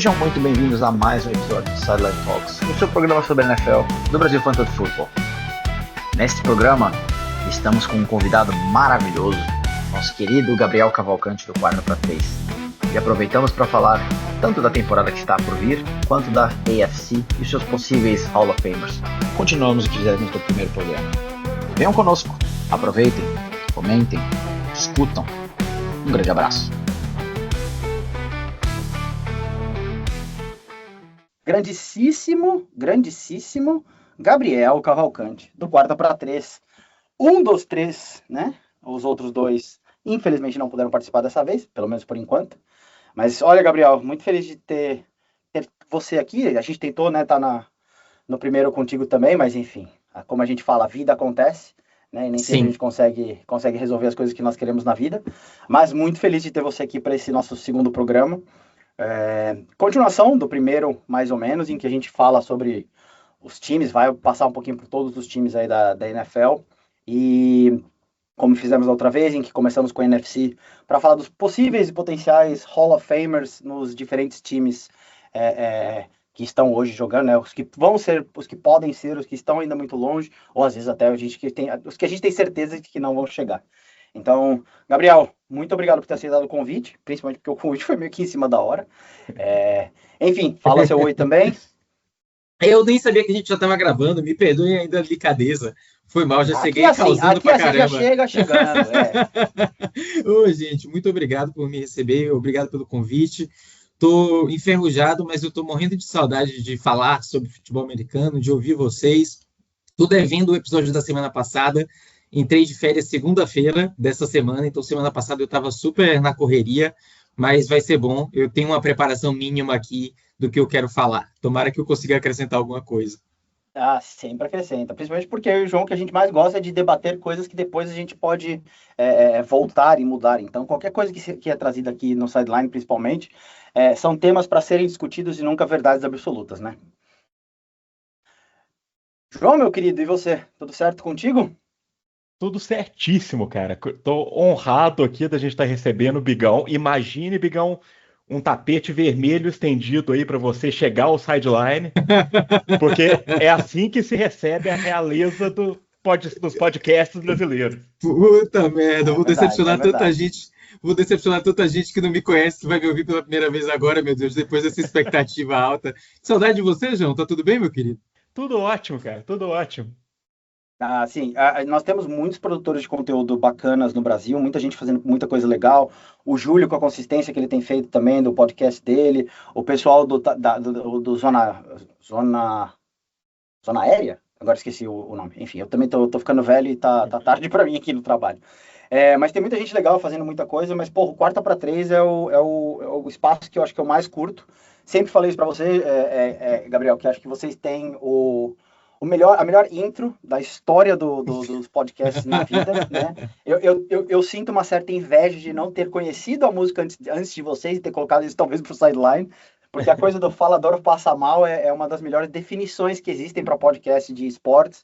Sejam muito bem-vindos a mais um episódio do Sideline Talks, o seu programa sobre a NFL do Brasil Fantasy Football. Neste programa, estamos com um convidado maravilhoso, nosso querido Gabriel Cavalcante do Quarta para 3. E aproveitamos para falar tanto da temporada que está por vir, quanto da AFC e seus possíveis Hall of Famers. Continuamos o que fizemos no primeiro programa. Venham conosco, aproveitem, comentem, discutam. Um grande abraço. Grandíssimo Gabriel Cavalcante, do Quarta para 3. Um dos três, né? Os outros dois, infelizmente, não puderam participar dessa vez, pelo menos por enquanto. Mas olha, Gabriel, muito feliz de ter você aqui. A gente tentou, né, tá no primeiro contigo também, mas enfim, como a gente fala, a vida acontece, né? E nem sempre a gente consegue resolver as coisas que nós queremos na vida. Mas muito feliz de ter você aqui para esse nosso segundo programa. Continuação do primeiro, mais ou menos, em que a gente fala sobre os times, vai passar um pouquinho por todos os times aí da NFL, e como fizemos da outra vez, em que começamos com a NFC, para falar dos possíveis e potenciais Hall of Famers nos diferentes times que estão hoje jogando, né? Os que vão ser, os que podem ser, os que estão ainda muito longe, ou às vezes até os que a gente tem certeza de que não vão chegar. Então, Gabriel, muito obrigado por ter aceitado o convite, principalmente porque o convite foi meio que em cima da hora. Enfim, fala seu oi também. Eu nem sabia que a gente já estava gravando, me perdoe ainda a delicadeza. Foi mal, já cheguei causando pra caramba. Já chega chegando. Ô, gente, muito obrigado por me receber, obrigado pelo convite. Tô enferrujado, mas eu tô morrendo de saudade de falar sobre futebol americano, de ouvir vocês. Tô devendo o episódio da semana passada. Entrei de férias segunda-feira dessa semana, então semana passada eu estava super na correria, mas vai ser bom. Eu tenho uma preparação mínima aqui do que eu quero falar. Tomara que eu consiga acrescentar alguma coisa. Sempre acrescenta, principalmente porque eu e o João, que a gente mais gosta é de debater coisas que depois a gente pode voltar e mudar. Então, qualquer coisa que é trazida aqui no Sideline, principalmente, são temas para serem discutidos e nunca verdades absolutas, né? João, meu querido, e você? Tudo certo contigo? Tudo certíssimo, cara. Tô honrado aqui da gente estar recebendo o Bigão. Imagine, Bigão, um tapete vermelho estendido aí para você chegar ao sideline, porque é assim que se recebe a realeza dos podcasts brasileiros. Puta merda, vou decepcionar tanta gente. Vou decepcionar tanta gente que não me conhece, que vai me ouvir pela primeira vez agora, meu Deus, depois dessa expectativa alta. Saudade de você, João. Tá tudo bem, meu querido? Tudo ótimo, cara. Tudo ótimo. Sim, nós temos muitos produtores de conteúdo bacanas no Brasil, muita gente fazendo muita coisa legal. O Júlio, com a consistência que ele tem feito também do podcast dele, o pessoal do Zona Aérea, agora esqueci o nome. Enfim, eu também tô ficando velho e tá tarde para mim aqui no trabalho. Mas tem muita gente legal fazendo muita coisa, mas, porra, o Quarta para 3 é o espaço que eu acho que eu mais curto. Sempre falei isso para você, Gabriel, que acho que vocês têm a melhor intro da história dos podcasts na vida, né? Eu sinto uma certa inveja de não ter conhecido a música antes de vocês e ter colocado isso talvez pro Sideline, porque a coisa do falador passa mal é uma das melhores definições que existem para podcast de esportes.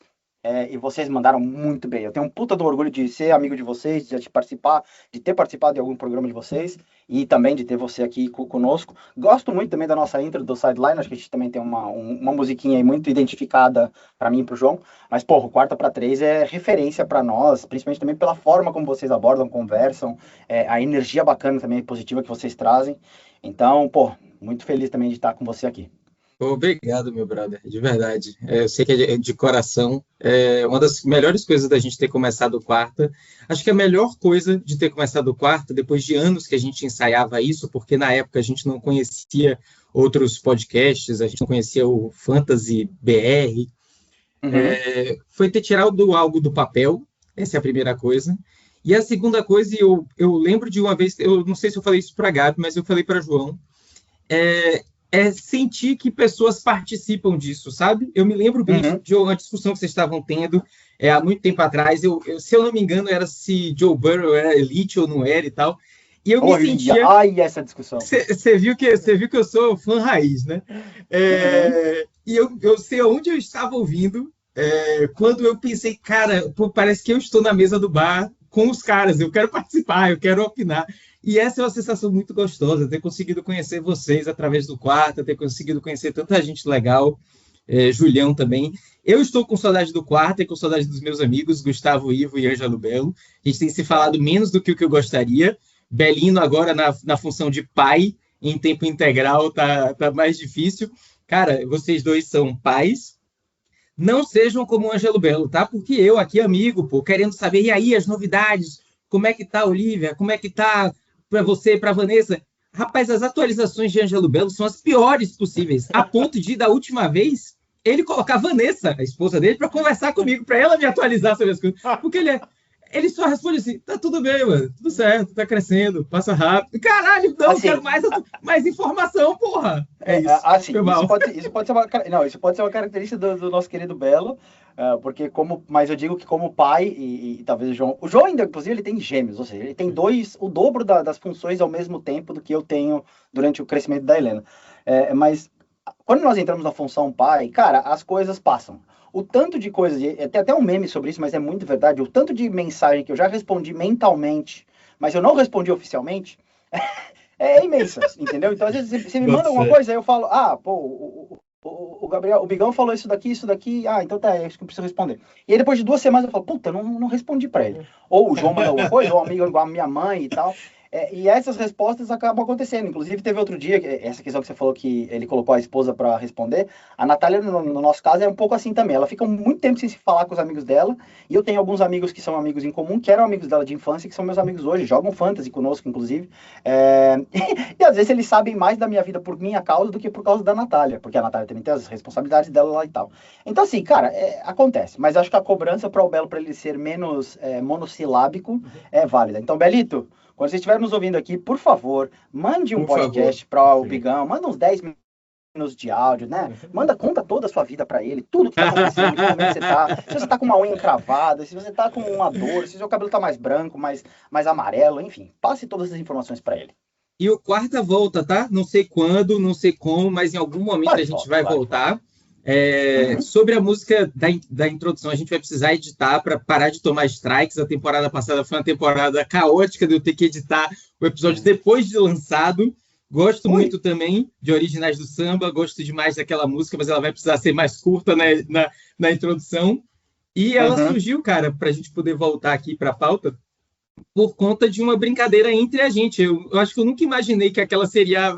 E vocês mandaram muito bem. Eu tenho um puta do orgulho de ser amigo de vocês, de ter participado de algum programa de vocês e também de ter você aqui conosco. Gosto muito também da nossa intro do Sideline, acho que a gente também tem uma musiquinha aí muito identificada para mim e pro João, mas, porra, o Quarta para 3 é referência para nós, principalmente também pela forma como vocês abordam, conversam, a energia bacana também, positiva que vocês trazem. Então, porra, muito feliz também de estar com você aqui. Obrigado, meu brother, de verdade. Eu sei que é de coração. É uma das melhores coisas da gente ter começado o Quarta. Acho que a melhor coisa de ter começado o Quarta, depois de anos que a gente ensaiava isso, porque na época a gente não conhecia outros podcasts, a gente não conhecia o Fantasy BR, foi ter tirado algo do papel. Essa é a primeira coisa. E a segunda coisa, eu lembro de uma vez, eu não sei se eu falei isso para a Gabi, mas eu falei para João, sentir que pessoas participam disso, sabe? Eu me lembro bem de uma discussão que vocês estavam tendo há muito tempo atrás. Se eu não me engano, era se Joe Burrow era elite ou não era e tal. E eu me sentia... Ai, essa discussão. Você viu que eu sou fã raiz, né? E eu sei onde eu estava ouvindo quando eu pensei, cara, parece que eu estou na mesa do bar com os caras. Eu quero participar, eu quero opinar. E essa é uma sensação muito gostosa, ter conseguido conhecer vocês através do quarto, ter conseguido conhecer tanta gente legal, Julião também. Eu estou com saudade do quarto e com saudade dos meus amigos, Gustavo, Ivo e Ângelo Belo. A gente tem se falado menos do que o que eu gostaria. Belino agora na função de pai, em tempo integral, tá mais difícil. Cara, vocês dois são pais. Não sejam como o Ângelo Belo, tá? Porque eu aqui, amigo, pô, querendo saber, e aí, as novidades? Como é que tá, Olivia? Como é que tá para você, para Vanessa? Rapaz, as atualizações de Ângelo Belo são as piores possíveis, a ponto de, da última vez, ele colocar a Vanessa, a esposa dele, para conversar comigo, para ela me atualizar sobre as coisas. Porque ele só responde assim, tá tudo bem, mano, tudo certo, tá crescendo, passa rápido. Caralho, não, assim, quero mais informação, porra. É isso. Assim, isso pode ser uma característica do nosso querido Belo, porque mas eu digo que como pai, e talvez o João ainda, inclusive, ele tem gêmeos, ou seja, ele tem o dobro das funções ao mesmo tempo do que eu tenho durante o crescimento da Helena. Mas quando nós entramos na função pai, cara, as coisas passam. O tanto de coisas, tem até um meme sobre isso, mas é muito verdade, o tanto de mensagem que eu já respondi mentalmente, mas eu não respondi oficialmente, é imensa, entendeu? Então, às vezes, você me manda alguma coisa, aí eu falo, o Gabriel, o Bigão falou isso daqui, então tá, é isso que eu preciso responder. E aí, depois de 2 semanas, eu falo, puta, não respondi pra ele. Ou o João mandou alguma coisa, ou um amigo igual a minha mãe e tal. E essas respostas acabam acontecendo. Inclusive, teve outro dia, essa questão que você falou que ele colocou a esposa para responder. A Natália, no nosso caso, é um pouco assim também. Ela fica muito tempo sem se falar com os amigos dela. E eu tenho alguns amigos que são amigos em comum, que eram amigos dela de infância, que são meus amigos hoje, jogam fantasy conosco, inclusive. E às vezes eles sabem mais da minha vida por minha causa do que por causa da Natália, porque a Natália também tem as responsabilidades dela lá e tal. Então, assim, cara, acontece. Mas acho que a cobrança para o Belo, para ele ser menos monossilábico, é válida. Então, Belito, quando você estiver nos ouvindo aqui, por favor, mande um podcast para o Bigão, manda uns 10 minutos de áudio, né? Conta toda a sua vida para ele, tudo que tá acontecendo, como você tá, se você tá com uma unha encravada, se você tá com uma dor, se seu cabelo tá mais branco, mais amarelo, enfim, passe todas as informações para ele. E o quarta volta, tá? Não sei quando, não sei como, mas em algum momento a gente vai voltar. Sobre a música da introdução, a gente vai precisar editar para parar de tomar strikes. A temporada passada foi uma temporada caótica de eu ter que editar o episódio depois de lançado. Gosto muito também de Originais do Samba, gosto demais daquela música, mas ela vai precisar ser mais curta na introdução. E ela surgiu, cara, para a gente poder voltar aqui para a pauta, por conta de uma brincadeira entre a gente. Eu acho que eu nunca imaginei que aquela seria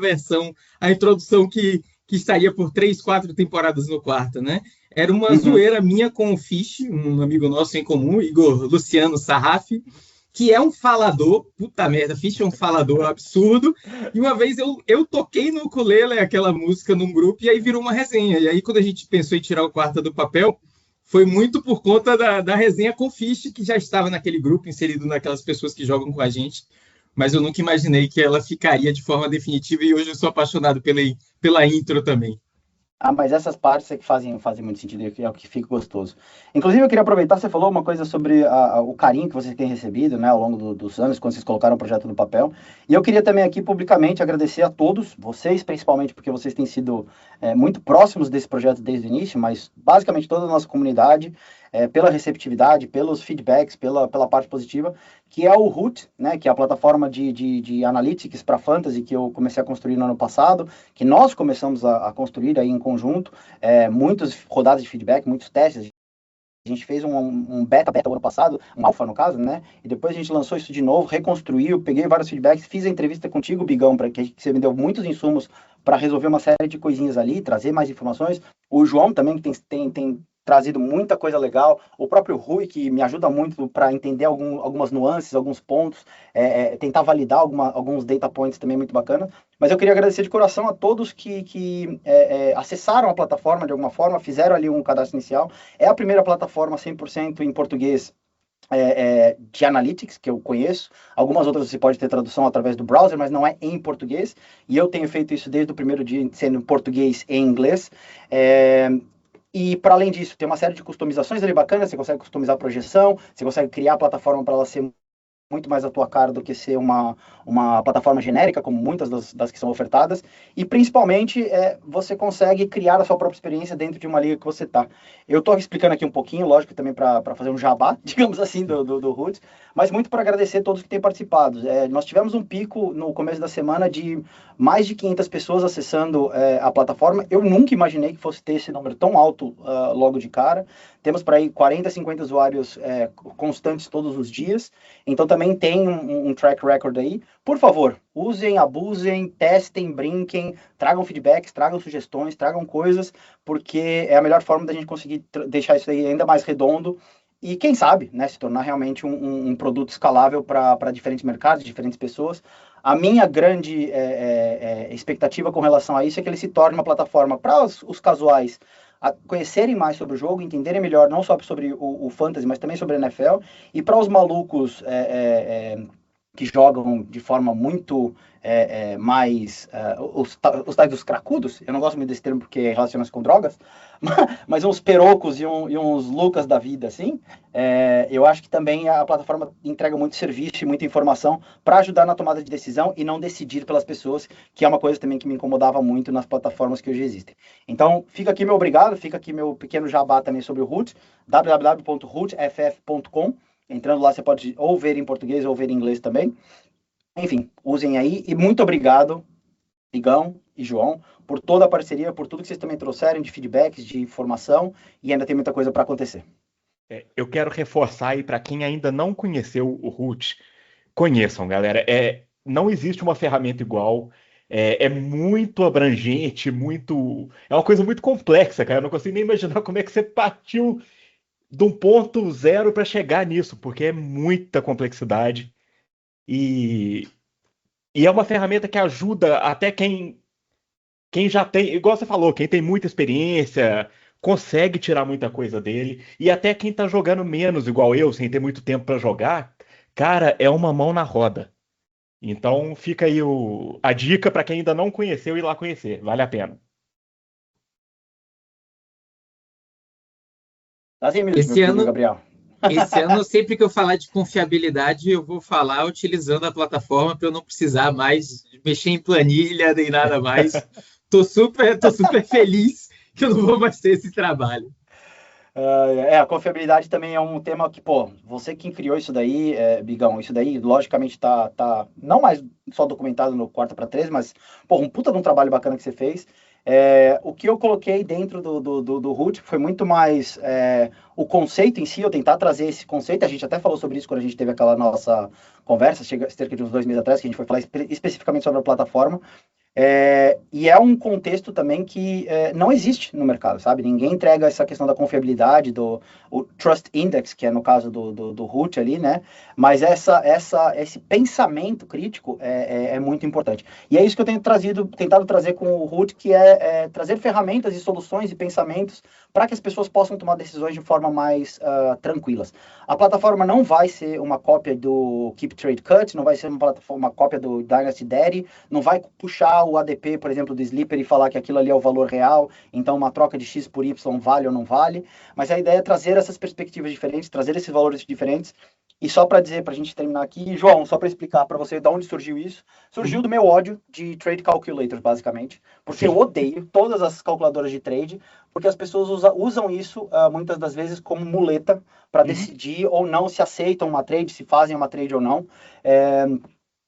a introdução que estaria por 3, 4 temporadas no quarto, né? Era uma zoeira minha com o Fish, um amigo nosso em comum, Igor Luciano Sarraf, que é um falador, puta merda, Fish é um falador absurdo, e uma vez eu toquei no ukulele aquela música num grupo, e aí virou uma resenha, e aí quando a gente pensou em tirar o quarto do papel, foi muito por conta da resenha com o Fish, que já estava naquele grupo, inserido naquelas pessoas que jogam com a gente, mas eu nunca imaginei que ela ficaria de forma definitiva, e hoje eu sou apaixonado pela intro também. Mas essas partes é que fazem muito sentido, é o que fica gostoso. Inclusive, eu queria aproveitar, você falou uma coisa sobre o carinho que vocês têm recebido, né, ao longo dos anos, quando vocês colocaram o projeto no papel. E eu queria também aqui publicamente agradecer a todos, vocês principalmente, porque vocês têm sido muito próximos desse projeto desde o início, mas basicamente toda a nossa comunidade, pela receptividade, pelos feedbacks, pela parte positiva, que é o Root, né, que é a plataforma de analytics para fantasy que eu comecei a construir no ano passado, que nós começamos a construir aí em conjunto, muitas rodadas de feedback, muitos testes. A gente fez um beta o ano passado, um alfa no caso, né? E depois a gente lançou isso de novo, reconstruiu, peguei vários feedbacks, fiz a entrevista contigo, Bigão, para que você me deu muitos insumos para resolver uma série de coisinhas ali, trazer mais informações. O João também, que tem trazido muita coisa legal. O próprio Rui, que me ajuda muito para entender algumas nuances, alguns pontos, tentar validar alguns data points também muito bacana. Mas eu queria agradecer de coração a todos que acessaram a plataforma de alguma forma, fizeram ali um cadastro inicial. É a primeira plataforma 100% em português de analytics que eu conheço. Algumas outras você pode ter tradução através do browser, mas não é em português. E eu tenho feito isso desde o primeiro dia, sendo em português e em inglês. E, para além disso, tem uma série de customizações ali bacanas. Você consegue customizar a projeção, você consegue criar a plataforma para ela ser muito mais a tua cara do que ser uma plataforma genérica, como muitas das que são ofertadas, e principalmente você consegue criar a sua própria experiência dentro de uma liga que você está. Eu estou explicando aqui um pouquinho, lógico, também para fazer um jabá, digamos assim, do Roots, mas muito para agradecer a todos que têm participado. Nós tivemos um pico no começo da semana de mais de 500 pessoas acessando a plataforma. Eu nunca imaginei que fosse ter esse número tão alto logo de cara. Temos para aí 40, 50 usuários constantes todos os dias. Então também tem um track record aí. Por favor, usem, abusem, testem, brinquem, tragam feedbacks, tragam sugestões, tragam coisas, porque é a melhor forma da gente conseguir deixar isso aí ainda mais redondo e, quem sabe, né, se tornar realmente um produto escalável para diferentes mercados, diferentes pessoas. A minha grande expectativa com relação a isso é que ele se torne uma plataforma para os casuais a conhecerem mais sobre o jogo, entenderem melhor não só sobre o Fantasy, mas também sobre a NFL, e para os malucos que jogam de forma muito mais... os tais dos cracudos, eu não gosto muito desse termo porque relaciona-se com drogas, mas uns perocos e uns Lucas da vida, assim, eu acho que também a plataforma entrega muito serviço e muita informação para ajudar na tomada de decisão e não decidir pelas pessoas, que é uma coisa também que me incomodava muito nas plataformas que hoje existem. Então, fica aqui meu obrigado, fica aqui meu pequeno jabá também sobre o Roots, www.rootff.com. Entrando lá, você pode ou ver em português ou ver em inglês também. Enfim, usem aí. E muito obrigado, Igão e João, por toda a parceria, por tudo que vocês também trouxeram de feedbacks, de informação. E ainda tem muita coisa para acontecer. Eu quero reforçar aí para quem ainda não conheceu o Root, conheçam, galera. Não existe uma ferramenta igual. É muito abrangente, é uma coisa muito complexa, cara. Eu não consigo nem imaginar como é que você partiu de um ponto zero para chegar nisso, porque é muita complexidade e é uma ferramenta que ajuda até quem já tem, igual você falou, quem tem muita experiência, consegue tirar muita coisa dele, e até quem tá jogando menos, igual eu, sem ter muito tempo para jogar, cara, é uma mão na roda. Então fica aí a dica para quem ainda não conheceu ir lá conhecer, vale a pena. Esse ano, sempre que eu falar de confiabilidade, eu vou falar utilizando a plataforma para eu não precisar mais mexer em planilha nem nada mais. Tô super feliz que eu não vou mais ter esse trabalho. A confiabilidade também é um tema que, você que criou isso daí, Bigão, isso daí logicamente tá não mais só documentado no Quarta para 13, mas, um puta de um trabalho bacana que você fez. O que eu coloquei dentro do Root foi muito mais o conceito em si, eu tentar trazer esse conceito, a gente até falou sobre isso quando a gente teve aquela nossa conversa, cerca de uns 2 meses atrás, que a gente foi falar especificamente sobre a plataforma, e é um contexto também que não existe no mercado, sabe? Ninguém entrega essa questão da confiabilidade, o Trust Index, que é no caso do Root ali, né? Mas esse pensamento crítico é muito importante. E é isso que eu tenho tentado trazer com o Root, que é trazer ferramentas e soluções e pensamentos para que as pessoas possam tomar decisões de forma mais tranquilas. A plataforma não vai ser uma cópia do Keep Trade Cut, não vai ser uma cópia do Dynasty Daddy, não vai puxar o ADP, por exemplo, do Sleeper e falar que aquilo ali é o valor real, então uma troca de X por Y vale ou não vale, mas a ideia é trazer essas perspectivas diferentes, trazer esses valores diferentes. E só para dizer, para a gente terminar aqui, João, só para explicar para você de onde surgiu isso, surgiu do meu ódio de trade calculators, basicamente, porque eu odeio todas as calculadoras de trade, porque as pessoas usam isso muitas das vezes como muleta para decidir ou não se aceitam uma trade, se fazem uma trade ou não.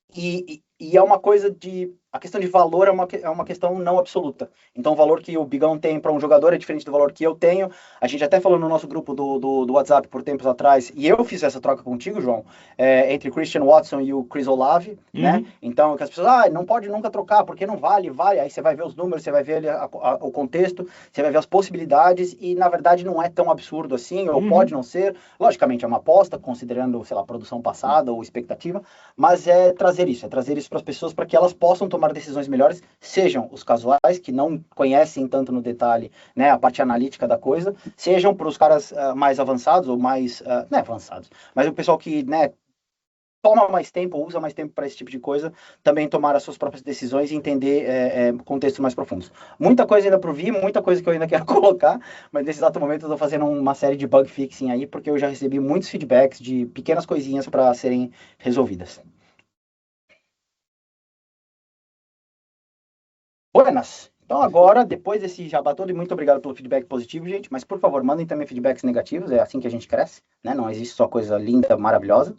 E é uma coisa de... A questão de valor é uma questão não absoluta. Então, o valor que o Bigão tem para um jogador é diferente do valor que eu tenho. A gente até falou no nosso grupo do WhatsApp por tempos atrás, e eu fiz essa troca contigo, João, entre o Christian Watson e o Chris Olave, né? Então, que as pessoas, não pode nunca trocar, porque não vale. Aí você vai ver os números, você vai ver o contexto, você vai ver as possibilidades, e na verdade não é tão absurdo assim, ou pode não ser. Logicamente é uma aposta, considerando, sei lá, a produção passada ou expectativa, mas é trazer isso para as pessoas, para que elas possam tomar decisões melhores, sejam os casuais, que não conhecem tanto no detalhe, né, a parte analítica da coisa, sejam para os caras mais avançados, ou mais, não é avançados, mas o pessoal que, né, toma mais tempo, usa mais tempo para esse tipo de coisa, também tomar as suas próprias decisões e entender contextos mais profundos. Muita coisa ainda por vir, muita coisa que eu ainda quero colocar, mas nesse exato momento eu estou fazendo uma série de bug fixing aí, porque eu já recebi muitos feedbacks de pequenas coisinhas para serem resolvidas. Buenas! Então agora, depois desse jabá todo, e muito obrigado pelo feedback positivo, gente, mas por favor, mandem também feedbacks negativos, é assim que a gente cresce, né? Não existe só coisa linda, maravilhosa.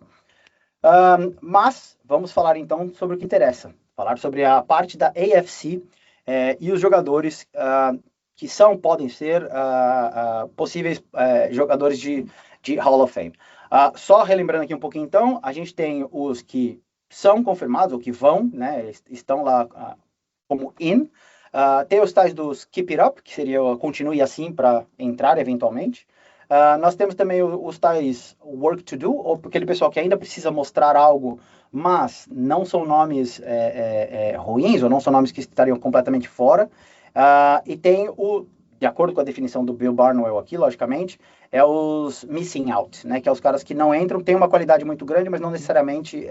Mas vamos falar então sobre o que interessa. Falar sobre a parte da AFC e os jogadores que podem ser possíveis jogadores de Hall of Fame. Só relembrando aqui um pouquinho então, a gente tem os que são confirmados, ou que vão, né, estão lá como in. Tem os tais dos Keep It Up, que seria continue assim para entrar eventualmente. Nós temos também os tais Work to Do, ou aquele pessoal que ainda precisa mostrar algo, mas não são nomes ruins, ou não são nomes que estariam completamente fora. E tem de acordo com a definição do Bill Barnwell aqui, logicamente, os Missing Out, né, que é os caras que não entram, têm uma qualidade muito grande, mas não necessariamente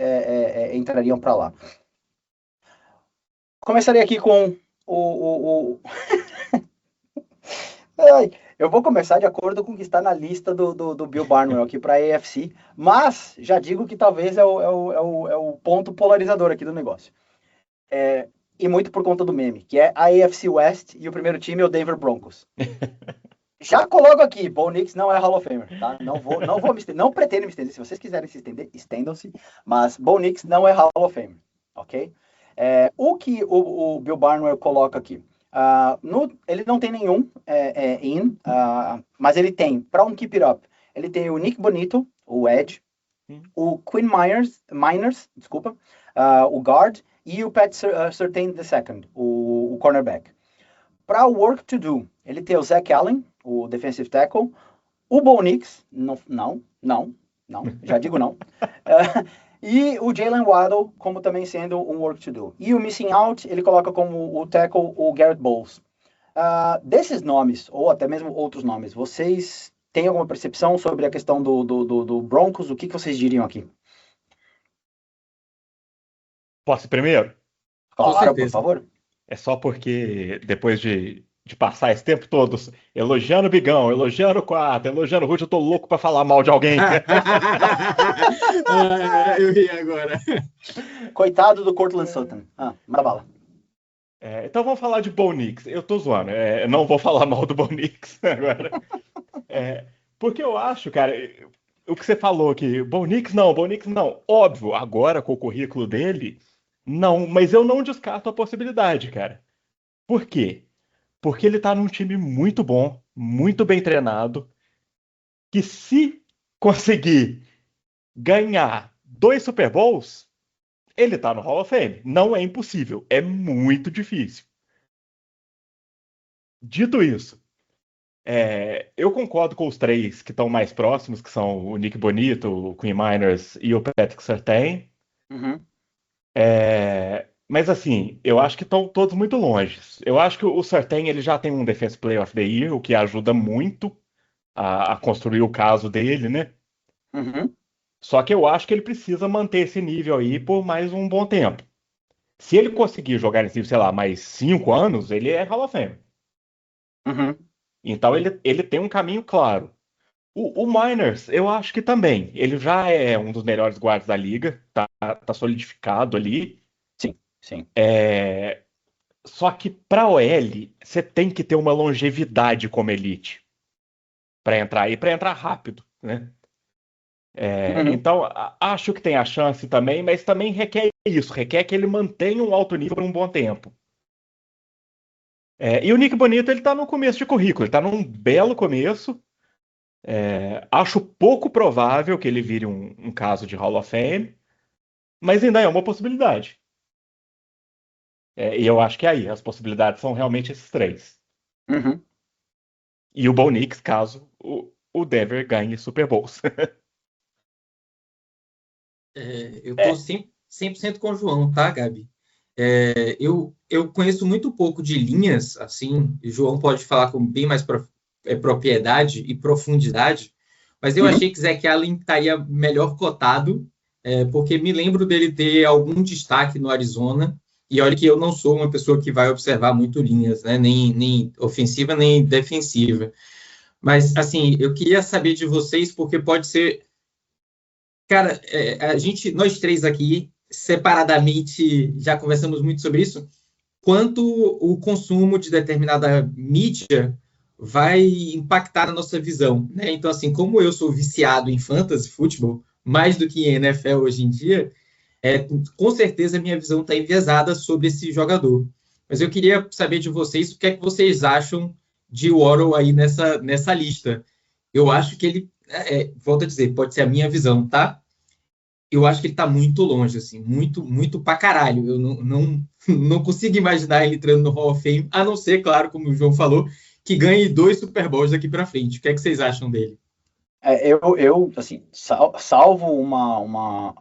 entrariam para lá. Começarei aqui com eu vou começar de acordo com o que está na lista do Bill Barnwell aqui para a AFC, mas já digo que talvez é o ponto polarizador aqui do negócio. E muito por conta do meme, que é a AFC West e o primeiro time é o Denver Broncos. Já coloco aqui, Bo Nix não é Hall of Famer, tá? Não vou me estender, não pretendo me estender. Se vocês quiserem se estender, estendam-se, mas Bo Nix não é Hall of Famer, ok? O que o Bill Barnwell coloca aqui? Ele não tem nenhum mas ele tem, para um Keep It Up, ele tem o Nick Bonito, o Edge, o Quinn Miners, desculpa, o Guard, e o Pat Surtain II, o Cornerback. Para o Work to Do, ele tem o Zach Allen, o Defensive Tackle, o Bo Nix, não, já digo não, e o Jalen Waddle como também sendo um Work to Do. E o Missing Out, ele coloca como o tackle o Garrett Bowles. Desses nomes, ou até mesmo outros nomes, vocês têm alguma percepção sobre a questão do Broncos? O que vocês diriam aqui? Posso ir primeiro? Claro, por favor. É só porque depois de passar esse tempo todo elogiando o Bigão, elogiando o Quarta, elogiando o Ruth, eu tô louco pra falar mal de alguém. Eu ri agora. Coitado do Courtland Sutton. Manda bala. Então vamos falar de Bo Nix. Eu tô zoando, não vou falar mal do Bo Nix agora. Porque eu acho, cara, o que você falou aqui, Bo Nix não. Óbvio, agora com o currículo dele, não, mas eu não descarto a possibilidade, cara. Por quê? Porque ele tá num time muito bom, muito bem treinado, que se conseguir ganhar 2 Super Bowls, ele tá no Hall of Fame. Não é impossível, é muito difícil. Dito isso, eu concordo com os 3 que estão mais próximos, que são o Nick Bonito, o Quinn Miners e o Patrick Surtain. Uhum. Mas assim, eu acho que estão todos muito longe. Eu acho que o Surtain ele já tem um Defensive Player of the Year, o que ajuda muito a construir o caso dele, né? Uhum. Só que eu acho que ele precisa manter esse nível aí por mais um bom tempo. Se ele conseguir jogar nesse nível, sei lá, mais 5 anos, ele é Hall of Fame. Uhum. Então ele tem um caminho claro. O Miners, eu acho que também. Ele já é um dos melhores guardas da liga, tá solidificado ali. Sim. Só que para OL, você tem que ter uma longevidade como elite para entrar e para entrar rápido, né? Então, acho que tem a chance também, mas também requer que ele mantenha um alto nível por um bom tempo. E o Nick Bonito, ele tá no começo de currículo, ele tá num belo começo. Acho pouco provável que ele vire um caso de Hall of Fame, mas ainda é uma possibilidade. E eu acho que aí as possibilidades são realmente esses 3. Uhum. E o Bo Nix, caso o Denver ganhe Super Bowls. Eu tô 100% com o João, tá, Gabi? Eu conheço muito pouco de linhas, assim, o João pode falar com bem mais propriedade e profundidade, mas eu achei que Zach Allen estaria melhor cotado porque me lembro dele ter algum destaque no Arizona, e olha que eu não sou uma pessoa que vai observar muito linhas, né? Nem ofensiva, nem defensiva. Mas, assim, eu queria saber de vocês, porque pode ser... Cara, nós três aqui, separadamente, já conversamos muito sobre isso, quanto o consumo de determinada mídia vai impactar a nossa visão, né? Então, assim, como eu sou viciado em fantasy futebol, mais do que em NFL hoje em dia, com certeza a minha visão está enviesada sobre esse jogador. Mas eu queria saber de vocês o que é que vocês acham de Waddle aí nessa lista. Eu acho que ele, volto a dizer, pode ser a minha visão, tá? Eu acho que ele está muito longe, assim, muito, muito pra caralho. Eu não consigo imaginar ele entrando no Hall of Fame, a não ser, claro, como o João falou, que ganhe 2 Super Bowls daqui para frente. O que é que vocês acham dele? Eu assim, salvo uma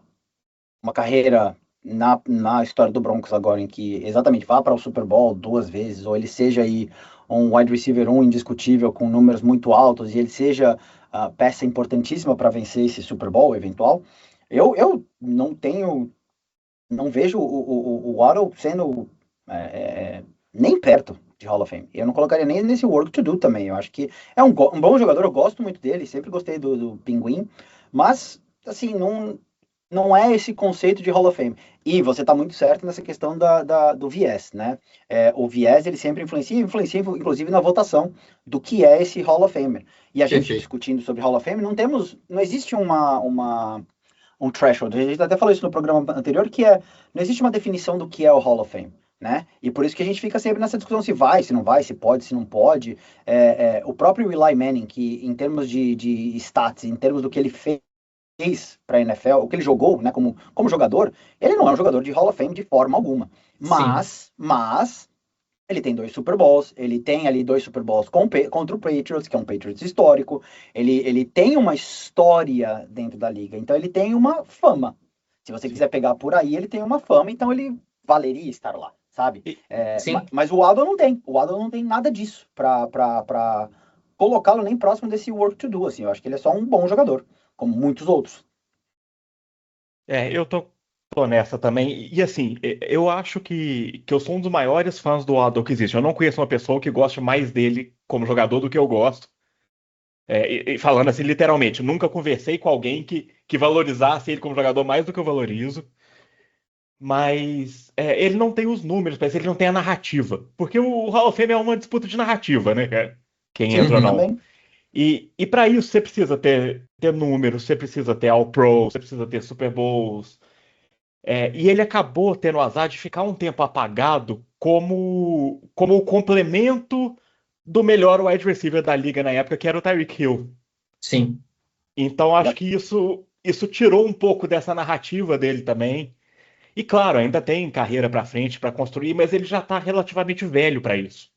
carreira na história do Broncos agora em que exatamente vá para o Super Bowl 2 vezes, ou ele seja aí um wide receiver indiscutível com números muito altos e ele seja a peça importantíssima para vencer esse Super Bowl eventual, eu não vejo o Waddle sendo nem perto de Hall of Fame. Eu não colocaria nem nesse work to do também. Eu acho que é um bom jogador, eu gosto muito dele, sempre gostei do Pinguim, mas assim, não é esse conceito de Hall of Fame. E você está muito certo nessa questão do viés, né? O viés, ele sempre influencia inclusive na votação do que é esse Hall of Famer. E a gente discutindo sobre Hall of Fame, não existe um threshold. A gente até falou isso no programa anterior, não existe uma definição do que é o Hall of Fame, né? E por isso que a gente fica sempre nessa discussão se vai, se não vai, se pode, se não pode. O próprio Eli Manning, que em termos de stats, em termos do que ele fez para a NFL, o que ele jogou, né, como jogador, ele não é um jogador de Hall of Fame de forma alguma. Mas ele tem 2 Super Bowls, ele tem ali 2 Super Bowls contra o Patriots, que é um Patriots histórico, ele tem uma história dentro da liga, então ele tem uma fama. Se você quiser pegar por aí, ele tem uma fama, então ele valeria estar lá, sabe? Mas o Waddle não tem nada disso para colocá-lo nem próximo desse work to do, assim. Eu acho que ele é só um bom jogador, como muitos outros. Eu tô nessa também. E assim, eu acho que eu sou um dos maiores fãs do Waddle que existe. Eu não conheço uma pessoa que goste mais dele como jogador do que eu gosto. E falando assim, literalmente, nunca conversei com alguém que valorizasse ele como jogador mais do que eu valorizo. Mas ele não tem os números, parece que ele não tem a narrativa. Porque o Hall of Fame é uma disputa de narrativa, né, cara? Quem entra ou não. Também. E para isso você precisa ter números, você precisa ter All-Pro, você precisa ter Super Bowls. E ele acabou tendo o azar de ficar um tempo apagado como o complemento do melhor wide receiver da liga na época, que era o Tyreek Hill. Sim. Então acho que isso tirou um pouco dessa narrativa dele também. E claro, ainda tem carreira para frente para construir, mas ele já está relativamente velho para isso.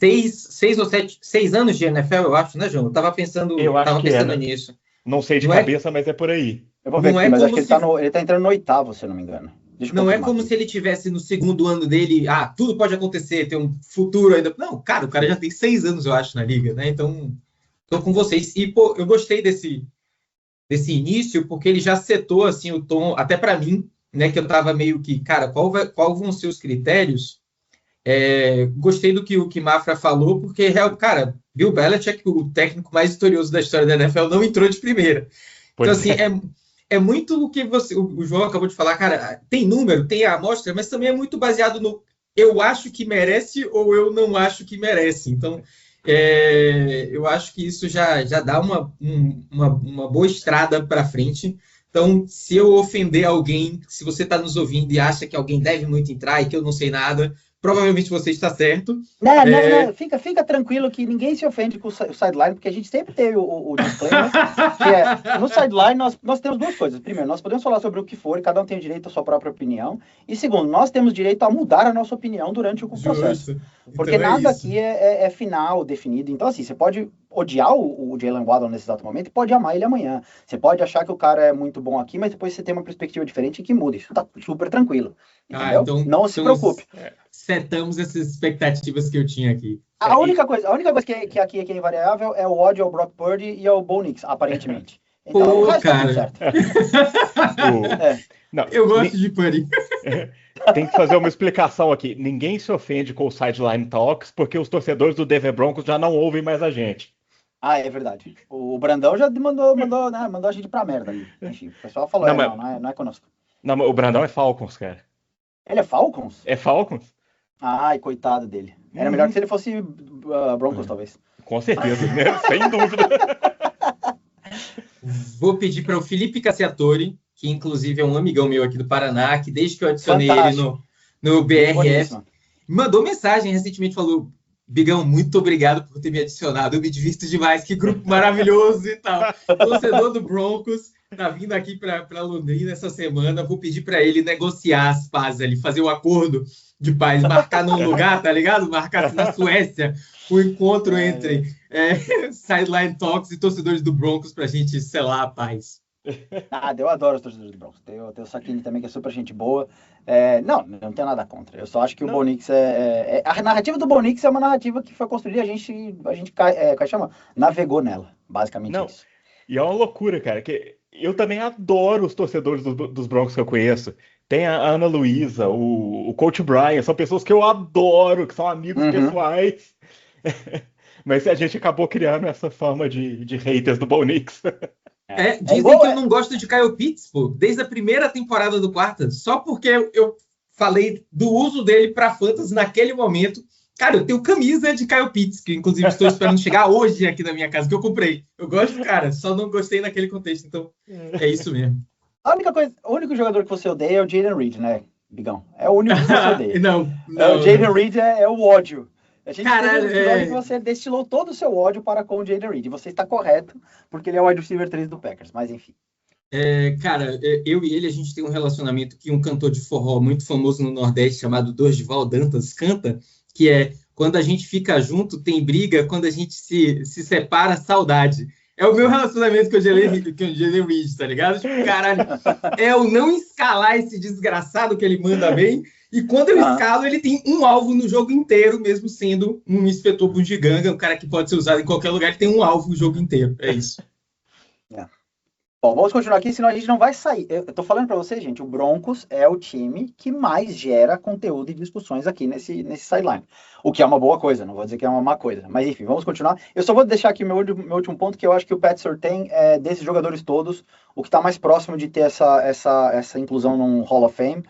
6 anos de NFL, eu acho, né, João? Eu tava pensando nisso. Não sei de cabeça, mas é por aí. Eu vou ver aqui, mas acho que ele tá entrando no 8º, se eu não me engano. Não é como se ele tivesse no 2º ano dele, tudo pode acontecer, tem um futuro ainda. Não, cara, o cara já tem 6 anos, eu acho, na liga, né? Então, tô com vocês. E, pô, eu gostei desse início, porque ele já setou, assim, o tom, até para mim, né, que eu tava meio que, cara, qual vão ser os critérios? Gostei do que o Mafra falou, porque, cara, Bill Belichick, o técnico mais vitorioso da história da NFL, não entrou de primeira. Então, assim, é muito o que o João acabou de falar, cara, tem número, tem a amostra, mas também é muito baseado no eu acho que merece ou eu não acho que merece. Então, eu acho que isso já dá uma boa estrada para frente. Então, se eu ofender alguém, se você está nos ouvindo e acha que alguém deve muito entrar e que eu não sei nada, provavelmente você está certo. Não. Fica tranquilo que ninguém se ofende com o sideline, porque a gente sempre teve o disclaimer, que no sideline nós temos 2 coisas. Primeiro, nós podemos falar sobre o que for, e cada um tem o direito à sua própria opinião. E segundo, nós temos direito a mudar a nossa opinião durante o processo. Justo. Porque então nada aqui é final, definido. Então, assim, você pode odiar o Jalen Waddle nesse exato momento e pode amar ele amanhã. Você pode achar que o cara é muito bom aqui, mas depois você tem uma perspectiva diferente que muda. Isso tá super tranquilo. Entendeu? Então, não se preocupe. Setamos essas expectativas que eu tinha aqui. A única coisa que aqui é invariável é o ódio ao Brock Purdy e ao Bo Nix, aparentemente. Então, o Pô, resto tá tudo cara, certo. O- Não, eu gosto de Purdy. tem que fazer uma explicação aqui. Ninguém se ofende com o Sideline Talks porque os torcedores do Denver Broncos já não ouvem mais a gente. Ah, é verdade. O Brandão já mandou a gente pra merda ali. Enfim, o pessoal falou, Não, mas, não é conosco. não, mas o Brandão é Falcons, cara. Ele é Falcons? É Falcons? Ai, coitado dele. Era melhor que se ele fosse Broncos, talvez. Com certeza, né? Sem dúvida. Vou pedir para o Felipe Cassiatori, que inclusive é um amigão meu aqui do Paraná, que desde que eu adicionei Fantástico. ele no BRF, Boníssima. mandou mensagem recentemente, falou: Bigão, muito obrigado por ter me adicionado, eu me divirto demais, que grupo maravilhoso e tal. Torcedor do Broncos, tá vindo aqui para Londrina essa semana, vou pedir para ele negociar as pazes ali, fazer o acordo de paz, marcar num lugar, tá ligado? Marcar assim, na Suécia, o encontro entre Sideline Talks e torcedores do Broncos pra gente selar a paz. Eu adoro os torcedores do Broncos. Tem o Sakine também, que é super gente boa. Não tenho nada contra. Eu só acho que o Bo Nix a narrativa do Bo Nix é uma narrativa que foi construída e a gente navegou nela, basicamente Não. isso. E é uma loucura, cara, que eu também adoro os torcedores dos Broncos que eu conheço. Tem a Ana Luísa, o Coach Brian, são pessoas que eu adoro, que são amigos pessoais. Mas a gente acabou criando essa fama de haters do Bo Nix. Dizem que eu não gosto de Kyle Pitts, pô, desde a primeira temporada do Quarta, só porque eu falei do uso dele para fantasy naquele momento. Cara, eu tenho camisa de Kyle Pitts, que inclusive estou esperando chegar hoje aqui na minha casa, que eu comprei. Eu gosto do cara, só não gostei naquele contexto, então é isso mesmo. O único jogador que você odeia é o Jayden Reed, né, Bigão? É o único que você odeia. Não, o Jayden Reed é o ódio. A gente Caralho, teve um episódio que você destilou todo o seu ódio para com o Jayden Reed. Você está correto, porque ele é o wide receiver 3 do Packers, mas enfim. Cara, eu e ele, a gente tem um relacionamento que um cantor de forró muito famoso no Nordeste, chamado Dorival Dantas, canta, que é: quando a gente fica junto, tem briga, quando a gente se separa, saudade. É o meu relacionamento com o Jayden Reed, tá ligado? Tipo, caralho, é eu não escalar esse desgraçado que ele manda bem, e quando eu escalo, ele tem um alvo no jogo inteiro, mesmo sendo um inspetor bugiganga, um cara que pode ser usado em qualquer lugar, ele tem um alvo no jogo inteiro. É isso. Bom, vamos continuar aqui, senão a gente não vai sair. Eu tô falando para vocês, gente, o Broncos é o time que mais gera conteúdo e discussões aqui nesse sideline. O que é uma boa coisa, não vou dizer que é uma má coisa. Mas enfim, vamos continuar. Eu só vou deixar aqui meu último ponto, que eu acho que o Pat Surtain, desses jogadores todos, o que está mais próximo de ter essa inclusão num Hall of Fame.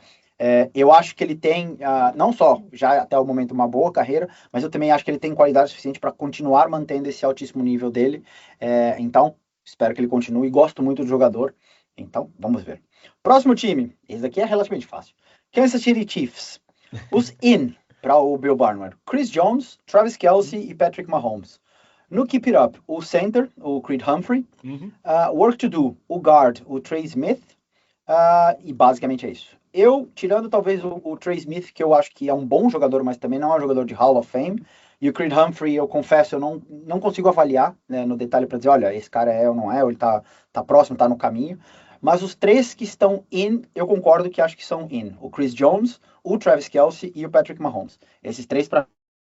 Eu acho que ele tem, não só já até o momento uma boa carreira, mas eu também acho que ele tem qualidade suficiente para continuar mantendo esse altíssimo nível dele. Então, espero que ele continue. Gosto muito do jogador. Então, vamos ver. Próximo time. Esse daqui é relativamente fácil. Kansas City Chiefs. Os para o Bill Barnwell. Chris Jones, Travis Kelce e Patrick Mahomes. No Keep It Up, o center, o Creed Humphrey. Work to Do, o guard, o Trey Smith. E basicamente é isso. Tirando talvez o Trey Smith, que eu acho que é um bom jogador, mas também não é um jogador de Hall of Fame. E o Creed Humphrey, eu confesso, eu não consigo avaliar, né, no detalhe para dizer, olha, esse cara é ou não é, ou ele tá próximo, tá no caminho. Mas os três que estão eu concordo que acho que são o Chris Jones, o Travis Kelce e o Patrick Mahomes. Esses três, para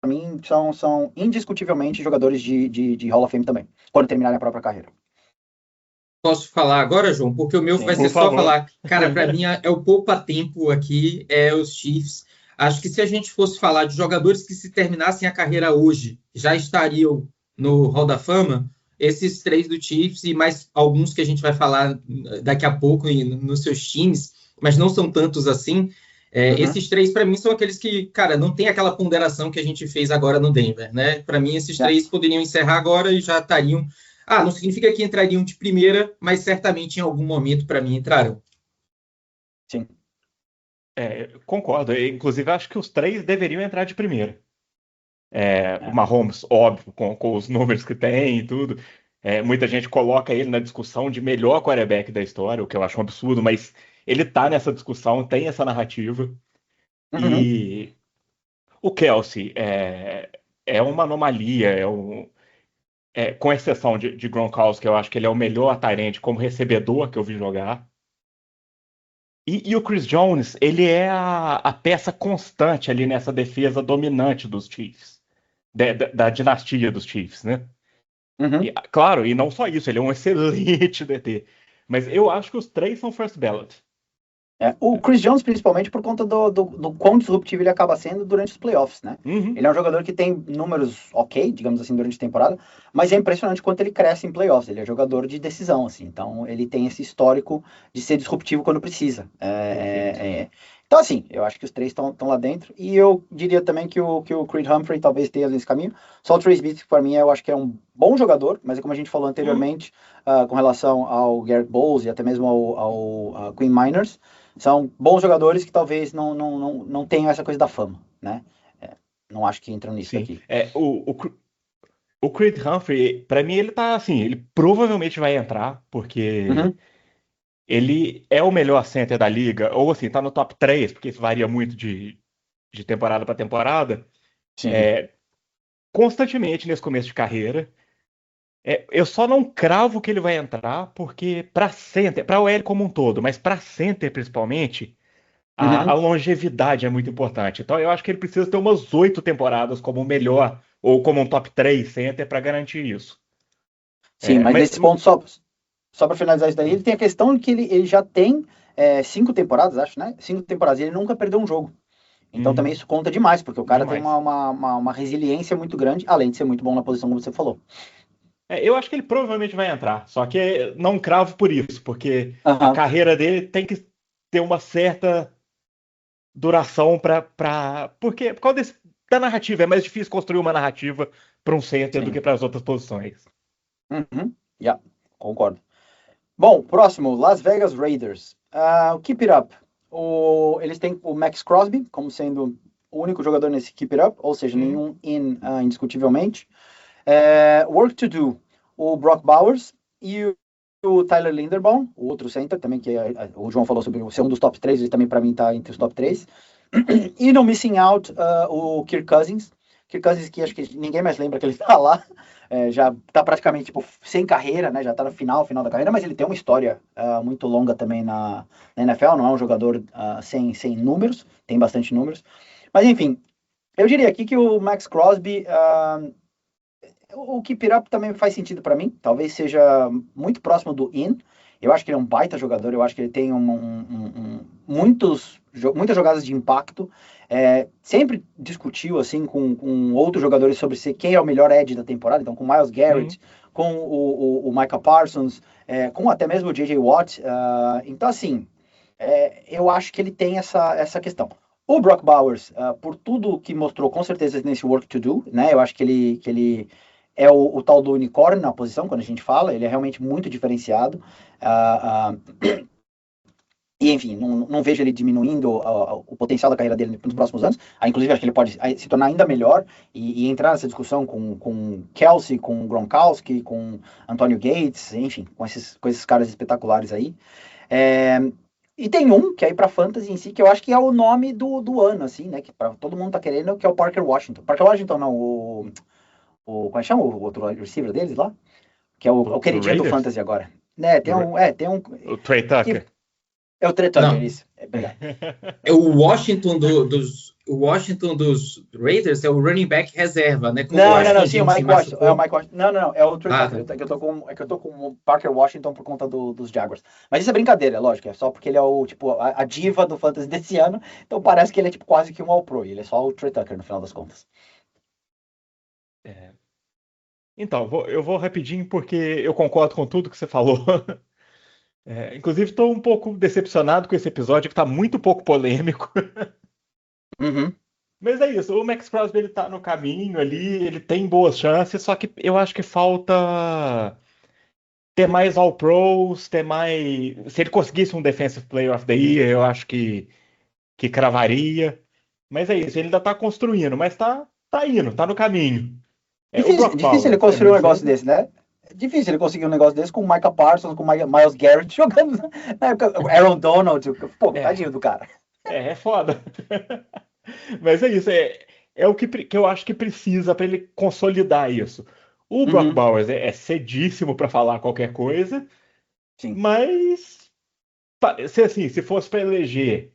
mim, são indiscutivelmente jogadores de Hall of Fame também, quando terminarem a própria carreira. Posso falar agora, João? Porque o meu vai ser só falar. Cara, para mim é o poupa-tempo aqui, os Chiefs. Acho que se a gente fosse falar de jogadores que, se terminassem a carreira hoje, já estariam no Hall da Fama, esses três do Chiefs e mais alguns que a gente vai falar daqui a pouco nos seus times, mas não são tantos assim. Esses três, para mim, são aqueles que, cara, não tem aquela ponderação que a gente fez agora no Denver, né? Para mim, esses três poderiam encerrar agora e já estariam... não significa que entrariam de primeira, mas certamente em algum momento, para mim, entrarão. Sim. Concordo. Inclusive, acho que os três deveriam entrar de primeira. O Mahomes, óbvio, com os números que tem e tudo. Muita gente coloca ele na discussão de melhor quarterback da história, o que eu acho um absurdo, mas ele tá nessa discussão, tem essa narrativa. E o Kelce é uma anomalia, com exceção de Gronkowski, eu acho que ele é o melhor tight end como recebedor que eu vi jogar. E o Chris Jones, ele é a peça constante ali nessa defesa dominante dos Chiefs, da dinastia dos Chiefs, né? Uhum. Claro, e não só isso, ele é um excelente DT. Mas eu acho que os três são first ballot. O Chris Jones, principalmente, por conta do quão disruptivo ele acaba sendo durante os playoffs, né? Uhum. Ele é um jogador que tem números ok, digamos assim, durante a temporada, mas é impressionante quanto ele cresce em playoffs. Ele é jogador de decisão, assim, então ele tem esse histórico de ser disruptivo quando precisa. Então, assim, eu acho que os três estão lá dentro, e eu diria também que o Creed Humphrey talvez esteja nesse caminho. Só o Trey Smith, para mim, eu acho que é um bom jogador, mas é como a gente falou anteriormente, com relação ao Garrett Bowles e até mesmo ao Quinn Miners, são bons jogadores que talvez não tenham essa coisa da fama, né? Não acho que entram nisso Sim. daqui. O Creed Humphrey, pra mim, ele tá assim, ele provavelmente vai entrar, porque Uhum. ele é o melhor center da liga, ou assim, tá no top 3 porque isso varia muito de temporada pra temporada, Sim. constantemente nesse começo de carreira. Eu só não cravo que ele vai entrar, porque pra center, pra OL como um todo, mas pra center principalmente, a Uhum. longevidade é muito importante. Então eu acho que ele precisa ter umas 8 temporadas como o melhor, ou como um top 3 center pra garantir isso. Sim, mas Mas nesse ponto, só para finalizar isso daí, ele tem a questão de que ele já tem 5 temporadas, acho, né? 5 temporadas, e ele nunca perdeu um jogo. Então também Uhum, isso conta demais, porque o cara tem demais. uma resiliência muito grande, além de ser muito bom na posição, como você falou. Eu acho que ele provavelmente vai entrar, só que não cravo por isso, porque a Aham. carreira dele tem que ter uma certa duração porque por causa da narrativa, é mais difícil construir uma narrativa para um center do que Sim. para as outras posições. Uhum. Yeah, concordo. Bom, próximo, Las Vegas Raiders. O Keep It Up. Eles têm o Max Crosby como sendo o único jogador nesse Keep It Up, ou seja, Hum, nenhum indiscutivelmente. Work to Do, o Brock Bowers e o Tyler Linderbaum, o outro center também, que o João falou sobre ser um dos top 3, ele também para mim está entre os top 3. E no Missing Out, o Kirk Cousins. Kirk Cousins que acho que ninguém mais lembra que ele está lá. Já está praticamente tipo, sem carreira, né? Já está no final da carreira, mas ele tem uma história muito longa também na NFL, não é um jogador sem números, tem bastante números. Mas enfim, eu diria aqui que o Max Crosby, o Keep It Up também faz sentido para mim, talvez seja muito próximo do In. Eu acho que ele é um baita jogador, eu acho que ele tem muitas jogadas de impacto. Sempre discutiu assim com outros jogadores sobre quem é o melhor edge da temporada, então com o Myles hum. Garrett, com o Micah Parsons, com até mesmo o J.J. Watt. Então, assim, eu acho que ele tem essa questão. O Brock Bowers, por tudo que mostrou, com certeza, nesse Work to Do, né? Eu acho que ele é o tal do unicórnio na posição, quando a gente fala, ele é realmente muito diferenciado. E, enfim, não vejo ele diminuindo o potencial da carreira dele nos próximos anos. Inclusive, acho que ele pode se tornar ainda melhor e entrar nessa discussão com Kelsey, com Gronkowski, com Antonio Gates, enfim, com esses caras espetaculares aí. E tem um, que é aí pra Fantasy em si, que eu acho que é o nome do ano, assim, né? Que todo mundo tá querendo, que é o Parker Washington. Parker Washington, não, como é que chama o outro receiver deles lá? Que é o Do queridinho do Raiders? Fantasy agora. Né, Do Ra- tem um. o Trey Que Tucker. é o Trey Tucker, Não, isso. Obrigado. é o Washington dos Raiders é o running back reserva, né? Como o Não, Washington sim, o Jimmy se Mike Washington. É o machucou. Mike Washington. Não, é o Trey Ah, Tucker. tá. É que eu tô com o Parker Washington por conta dos Jaguars. Mas isso é brincadeira, é lógico. É só porque ele é o, tipo, a diva do Fantasy desse ano. Então parece que ele é, tipo, quase que um All-Pro. E ele é só o Trey Tucker, no final das contas. É. Então, eu vou rapidinho porque eu concordo com tudo que você falou. Inclusive, estou um pouco decepcionado com esse episódio, que está muito pouco polêmico. Uhum. Mas é isso, o Max Crosby ele tá no caminho ali, ele tem boas chances, só que eu acho que falta ter mais All-Pros, ter mais. Se ele conseguisse um Defensive Player of the Year, eu acho que cravaria. Mas é isso, ele ainda tá construindo, mas tá indo, tá no caminho. O Brock Difícil ele Bowers é construir um muito negócio cedo. desse, né? É difícil ele conseguir um negócio desse com o Micah Parsons, com o Miles Garrett jogando na época, o Aaron Donald. Pô, É, tadinho do cara. é foda. Mas é isso, é o que eu acho que precisa para ele consolidar isso. O Brock Uhum. Bowers é cedíssimo para falar qualquer coisa, Sim. mas se fosse para eleger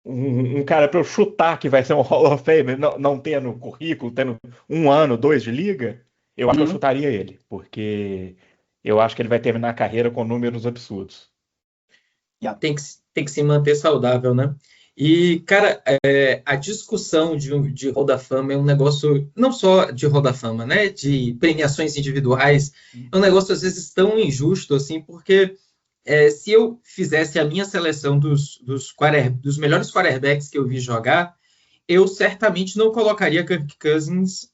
um cara para eu chutar que vai ser um Hall of Fame, não tendo currículo, tendo 1 ano, 2 de liga, eu acho que eu chutaria ele, porque eu acho que ele vai terminar a carreira com números absurdos. Tem que se manter saudável, né? E, cara, a discussão de Hall da Fama é um negócio, não só de Hall da Fama, né? De premiações individuais, é um negócio às vezes tão injusto, assim, porque se eu fizesse a minha seleção dos melhores quarterbacks que eu vi jogar, eu certamente não colocaria Kirk Cousins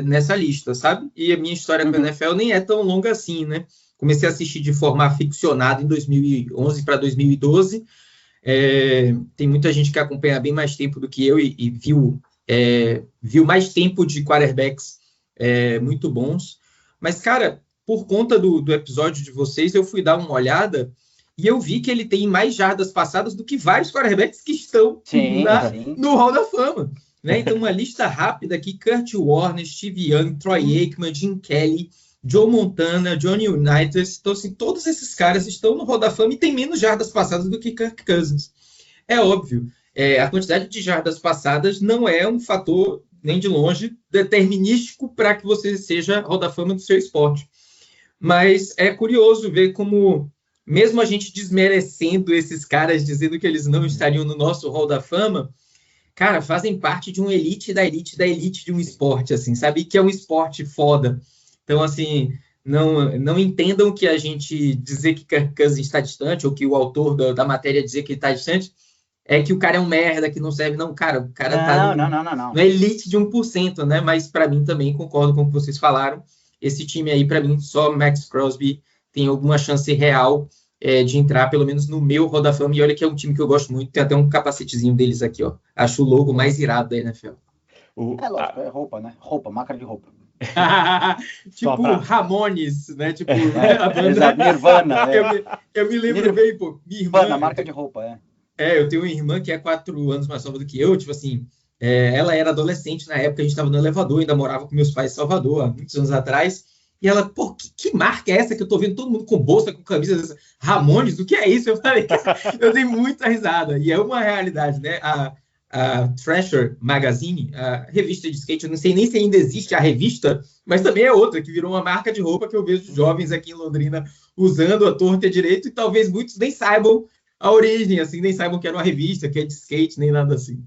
nessa lista, sabe? E a minha história com a NFL nem é tão longa assim, né? Comecei a assistir de forma aficionada em 2011 para 2012. Tem muita gente que acompanha bem mais tempo do que eu e viu mais tempo de quarterbacks muito bons. Mas, cara, por conta do episódio de vocês, eu fui dar uma olhada e eu vi que ele tem mais jardas passadas do que vários quarterbacks que estão no Hall da Fama. Né? Então, uma lista rápida aqui: Kurt Warner, Steve Young, Troy Aikman, Jim Kelly, Joe Montana, Johnny Unitas. Então, assim, todos esses caras estão no Hall da Fama e tem menos jardas passadas do que Kirk Cousins. É óbvio, a quantidade de jardas passadas não é um fator, nem de longe, determinístico para que você seja Hall da Fama do seu esporte. Mas é curioso ver como, mesmo a gente desmerecendo esses caras, dizendo que eles não estariam no nosso Hall da Fama, cara, fazem parte de um elite da elite da elite de um esporte, assim, sabe? Que é um esporte foda. Então, assim, não entendam que a gente dizer que Kirk Cousins está distante, ou que o autor da matéria dizer que ele está distante, é que o cara é um merda, que não serve. Não, cara, o cara tá no elite de 1%, né? Mas, para mim, também concordo com o que vocês falaram. Esse time aí, para mim, só Max Crosby tem alguma chance real de entrar, pelo menos no meu Hall da Fama. E olha que é um time que eu gosto muito. Tem até um capacetezinho deles aqui, ó. Acho o logo mais irado da NFL. Lógico, é roupa, né? Marca de roupa. Tipo Ramones, né? Tipo, a banda Nirvana. Eu me lembro bem, pô. Minha irmã, marca de roupa, eu tenho uma irmã que é 4 anos mais nova do que eu, tipo assim, ela era adolescente na época, a gente estava no elevador, ainda morava com meus pais em Salvador, há muitos anos atrás, e ela, pô, que marca é essa que eu tô vendo todo mundo com bolsa, com camisa, Ramones, o que é isso? Eu falei, eu dei muita risada, e é uma realidade, né? A Thrasher Magazine, a revista de skate, eu não sei nem se ainda existe a revista, mas também é outra, que virou uma marca de roupa que eu vejo jovens aqui em Londrina usando a torta e a direito, e talvez muitos nem saibam a origem, assim, nem saibam que era uma revista, que é de skate, nem nada assim.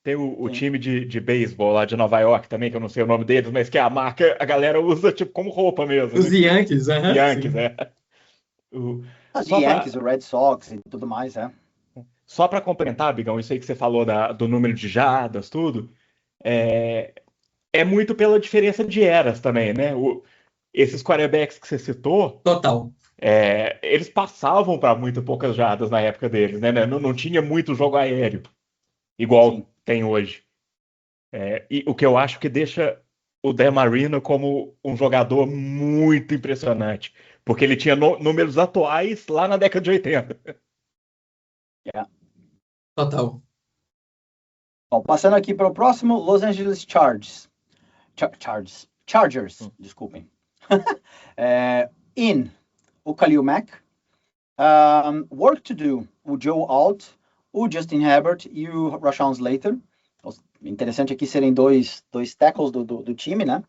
Tem o time de beisebol lá de Nova York também, que eu não sei o nome deles, mas que a marca, a galera usa tipo como roupa mesmo. Os Yankees, Yankees, Os Yankees, o Red Sox e tudo mais, Só para complementar, Bigão, isso aí que você falou do número de jardas, tudo, é muito pela diferença de eras também, né? Esses quarterbacks que você citou, total, eles passavam para muito poucas jardas na época deles, né? Não tinha muito jogo aéreo, igual tem hoje. E o que eu acho que deixa o Dan Marino como um jogador muito impressionante, porque ele tinha números atuais lá na década de 80. Total. Bom, passando aqui para o próximo, Los Angeles Chargers, desculpem. O Khalil Mack, Work to Do, o Joe Alt, o Justin Herbert e o Rashawn Slater. Interessante aqui serem dois tackles do time, né?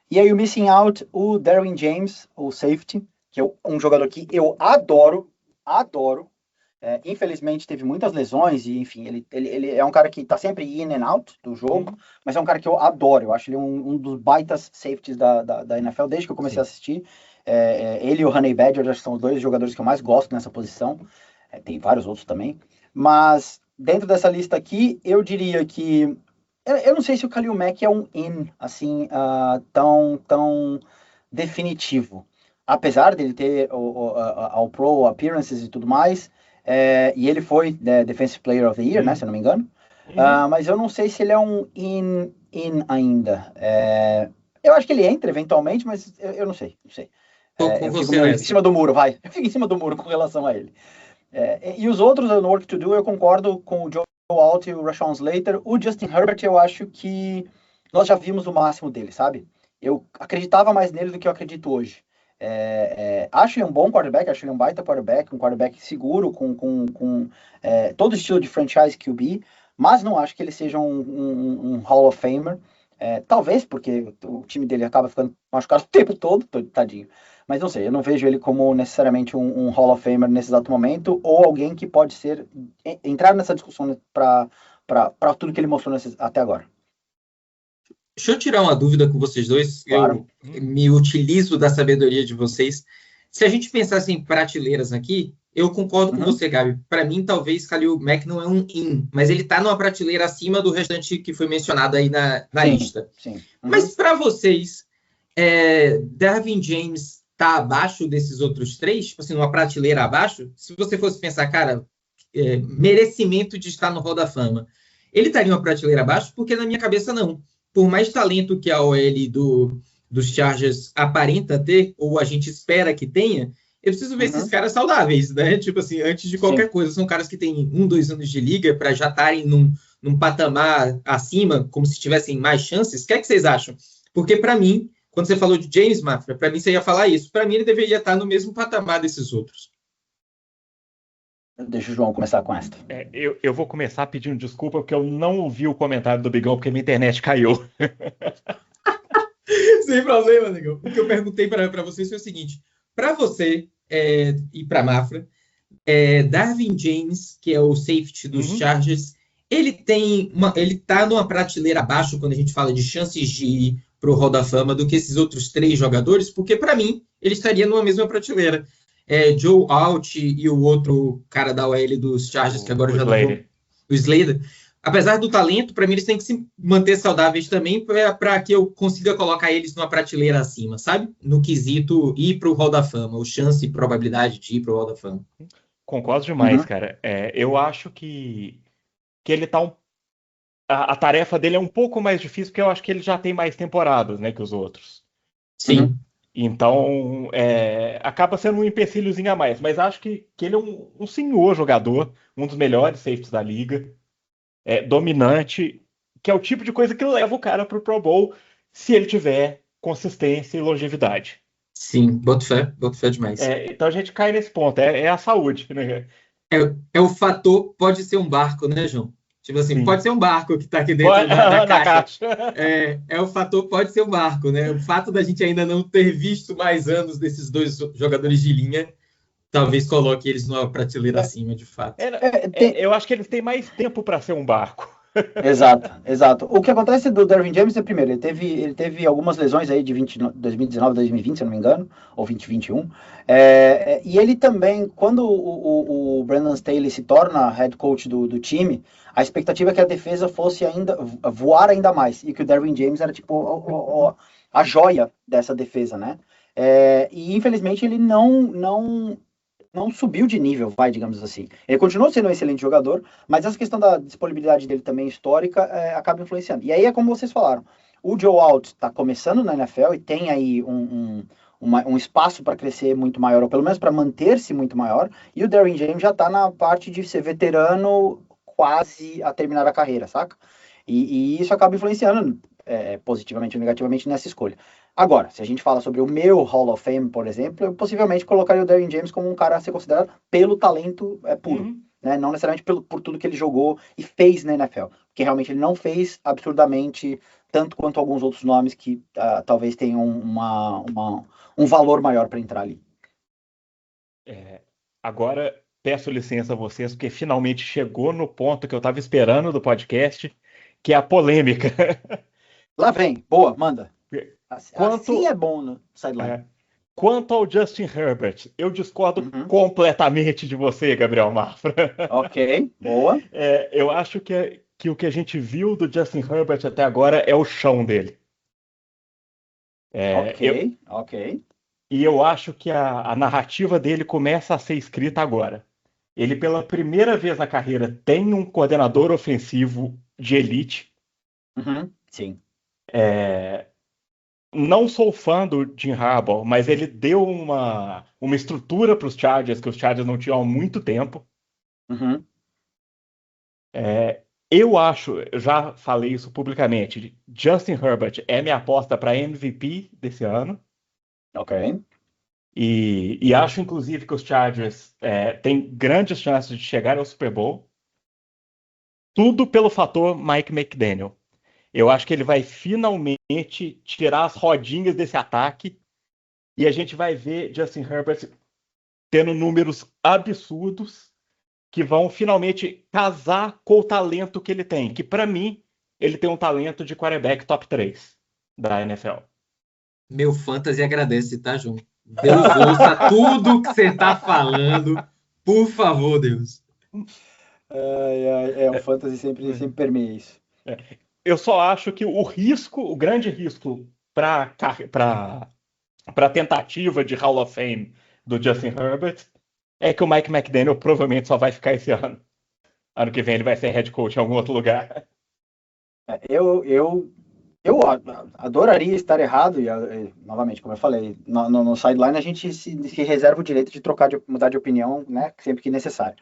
E aí o Missing Out, o Derwin James, o safety, que é um jogador que eu adoro. Infelizmente teve muitas lesões e, enfim, ele é um cara que tá sempre in and out do jogo, mas é um cara que eu adoro. Eu acho ele um dos baitas safeties da NFL desde que eu comecei a assistir. Ele e o Honey Badger, acho que são os dois jogadores que eu mais gosto nessa posição. Tem vários outros também. Mas dentro dessa lista aqui, eu diria que eu não sei se o Khalil Mack é um assim, tão definitivo. Apesar dele ter All Pro Appearances e tudo mais, e ele foi Defensive Player of the Year, né, se eu não me engano. Mas eu não sei se ele é um in ainda. Eu acho que ele entra eventualmente, mas eu não sei. Eu fico em cima do muro, vai. Eu fico em cima do muro com relação a ele. E os outros, no Work to Do, eu concordo com o Joe Alt e o Rashawn Slater. O Justin Herbert, eu acho que nós já vimos o máximo dele, sabe? Eu acreditava mais nele do que eu acredito hoje. Acho ele um bom quarterback, acho ele um baita quarterback, um quarterback seguro, com todo estilo de franchise QB, mas não acho que ele seja um Hall of Famer. Talvez porque o time dele acaba ficando machucado o tempo todo, tadinho. Mas não sei, eu não vejo ele como necessariamente um Hall of Famer nesse exato momento, ou alguém que pode entrar nessa discussão para tudo que ele mostrou até agora. Deixa eu tirar uma dúvida com vocês dois. Claro. Eu me utilizo da sabedoria de vocês. Se a gente pensasse em prateleiras aqui, eu concordo com você, Gabi. Para mim, talvez Khalil Mack não é um in, mas ele está numa prateleira acima do restante que foi mencionado aí na lista. Sim. Mas para vocês, Derwin James está abaixo desses outros três? Tipo assim, numa prateleira abaixo? Se você fosse pensar, cara, merecimento de estar no Hall da Fama, ele estaria uma prateleira abaixo? Porque na minha cabeça, não. Por mais talento que a OL dos Chargers aparenta ter, ou a gente espera que tenha, eu preciso ver esses caras saudáveis, né? Tipo assim, antes de qualquer coisa. São caras que têm 1-2 anos de liga para já estarem num patamar acima, como se tivessem mais chances. O que é que vocês acham? Porque, para mim, quando você falou de James Mafra, para mim você ia falar isso. Para mim, ele deveria estar no mesmo patamar desses outros. Deixa o João começar com esta. Eu vou começar pedindo desculpa porque eu não ouvi o comentário do Bigão porque minha internet caiu. Sem problema, Negão. O que eu perguntei para vocês foi o seguinte. Para você e para Mafra, Derwin James, que é o safety dos Chargers, ele está numa prateleira abaixo quando a gente fala de chances de ir para o Hall da Fama do que esses outros três jogadores, porque para mim ele estaria numa mesma prateleira. Joe Alt e o outro cara da OL dos Chargers, que agora já não vou... O Slater. Apesar do talento, para mim eles têm que se manter saudáveis também para que eu consiga colocar eles numa prateleira acima, sabe? No quesito ir para o Hall da Fama, ou chance e probabilidade de ir para o Hall da Fama. Concordo demais, cara. Eu acho que ele tá a tarefa dele é um pouco mais difícil, porque eu acho que ele já tem mais temporadas, né, que os outros. Sim. Então, acaba sendo um empecilhozinho a mais. Mas acho que ele é um senhor jogador, um dos melhores safeties da liga, dominante, que é o tipo de coisa que leva o cara pro Pro Bowl se ele tiver consistência e longevidade. Sim, boto fé demais. Então a gente cai nesse ponto, é a saúde, né? É o fator, pode ser um barco, né, João? Tipo assim, pode ser um barco que está aqui dentro da caixa. O fator, pode ser um barco, né? O fato da gente ainda não ter visto mais anos desses dois jogadores de linha, talvez coloque eles numa prateleira acima, de fato. Eu acho que eles têm mais tempo para ser um barco. Exato. O que acontece do Derwin James é, primeiro, ele teve algumas lesões aí de 2019, 2020, se eu não me engano, ou 2021. E ele também, quando o Brandon Staley se torna head coach do time, a expectativa é que a defesa fosse voar ainda mais, e que o Derwin James era tipo a joia dessa defesa, né? E infelizmente ele não subiu de nível, digamos assim. Ele continuou sendo um excelente jogador, mas essa questão da disponibilidade dele também histórica acaba influenciando. E aí é como vocês falaram, o Joe Alt está começando na NFL e tem aí um espaço para crescer muito maior, ou pelo menos para manter-se muito maior, e o Derwin James já está na parte de ser veterano quase a terminar a carreira, saca? E isso acaba influenciando positivamente ou negativamente nessa escolha. Agora, se a gente fala sobre o meu Hall of Fame, por exemplo, eu possivelmente colocaria o Derwin James como um cara a ser considerado pelo talento puro, né? Não necessariamente por tudo que ele jogou e fez na NFL, porque realmente ele não fez absurdamente tanto quanto alguns outros nomes que talvez tenham um valor maior para entrar ali. Agora, peço licença a vocês, porque finalmente chegou no ponto que eu estava esperando do podcast, que é a polêmica. Lá vem, boa, manda. Assim é bom no sideline. Quanto ao Justin Herbert, eu discordo completamente de você, Gabriel Mafra. Ok, boa. Eu acho que o que a gente viu do Justin Herbert até agora é o chão dele. Ok. E eu acho que a narrativa dele começa a ser escrita agora. Ele, pela primeira vez na carreira, tem um coordenador ofensivo de elite. Sim. Não sou fã do Jim Harbaugh, mas ele deu uma estrutura para os Chargers que os Chargers não tinham há muito tempo. Eu já falei isso publicamente, Justin Herbert é minha aposta para MVP desse ano. Ok. E acho, inclusive, que os Chargers têm grandes chances de chegar ao Super Bowl. Tudo pelo fator Mike McDaniel. Eu acho que ele vai finalmente tirar as rodinhas desse ataque e a gente vai ver Justin Herbert tendo números absurdos que vão finalmente casar com o talento que ele tem. Que, para mim, ele tem um talento de quarterback top 3 da NFL. Meu fantasy agradece, tá, João? Deus ouça tudo que você tá falando. Por favor, Deus. O fantasy sempre permeia isso. Eu só acho que o grande risco para a tentativa de Hall of Fame do Justin Herbert é que o Mike McDaniel provavelmente só vai ficar esse ano. Ano que vem ele vai ser head coach em algum outro lugar. Eu adoraria estar errado, e novamente, como eu falei, no sideline a gente se reserva o direito de mudar de opinião, né, sempre que necessário.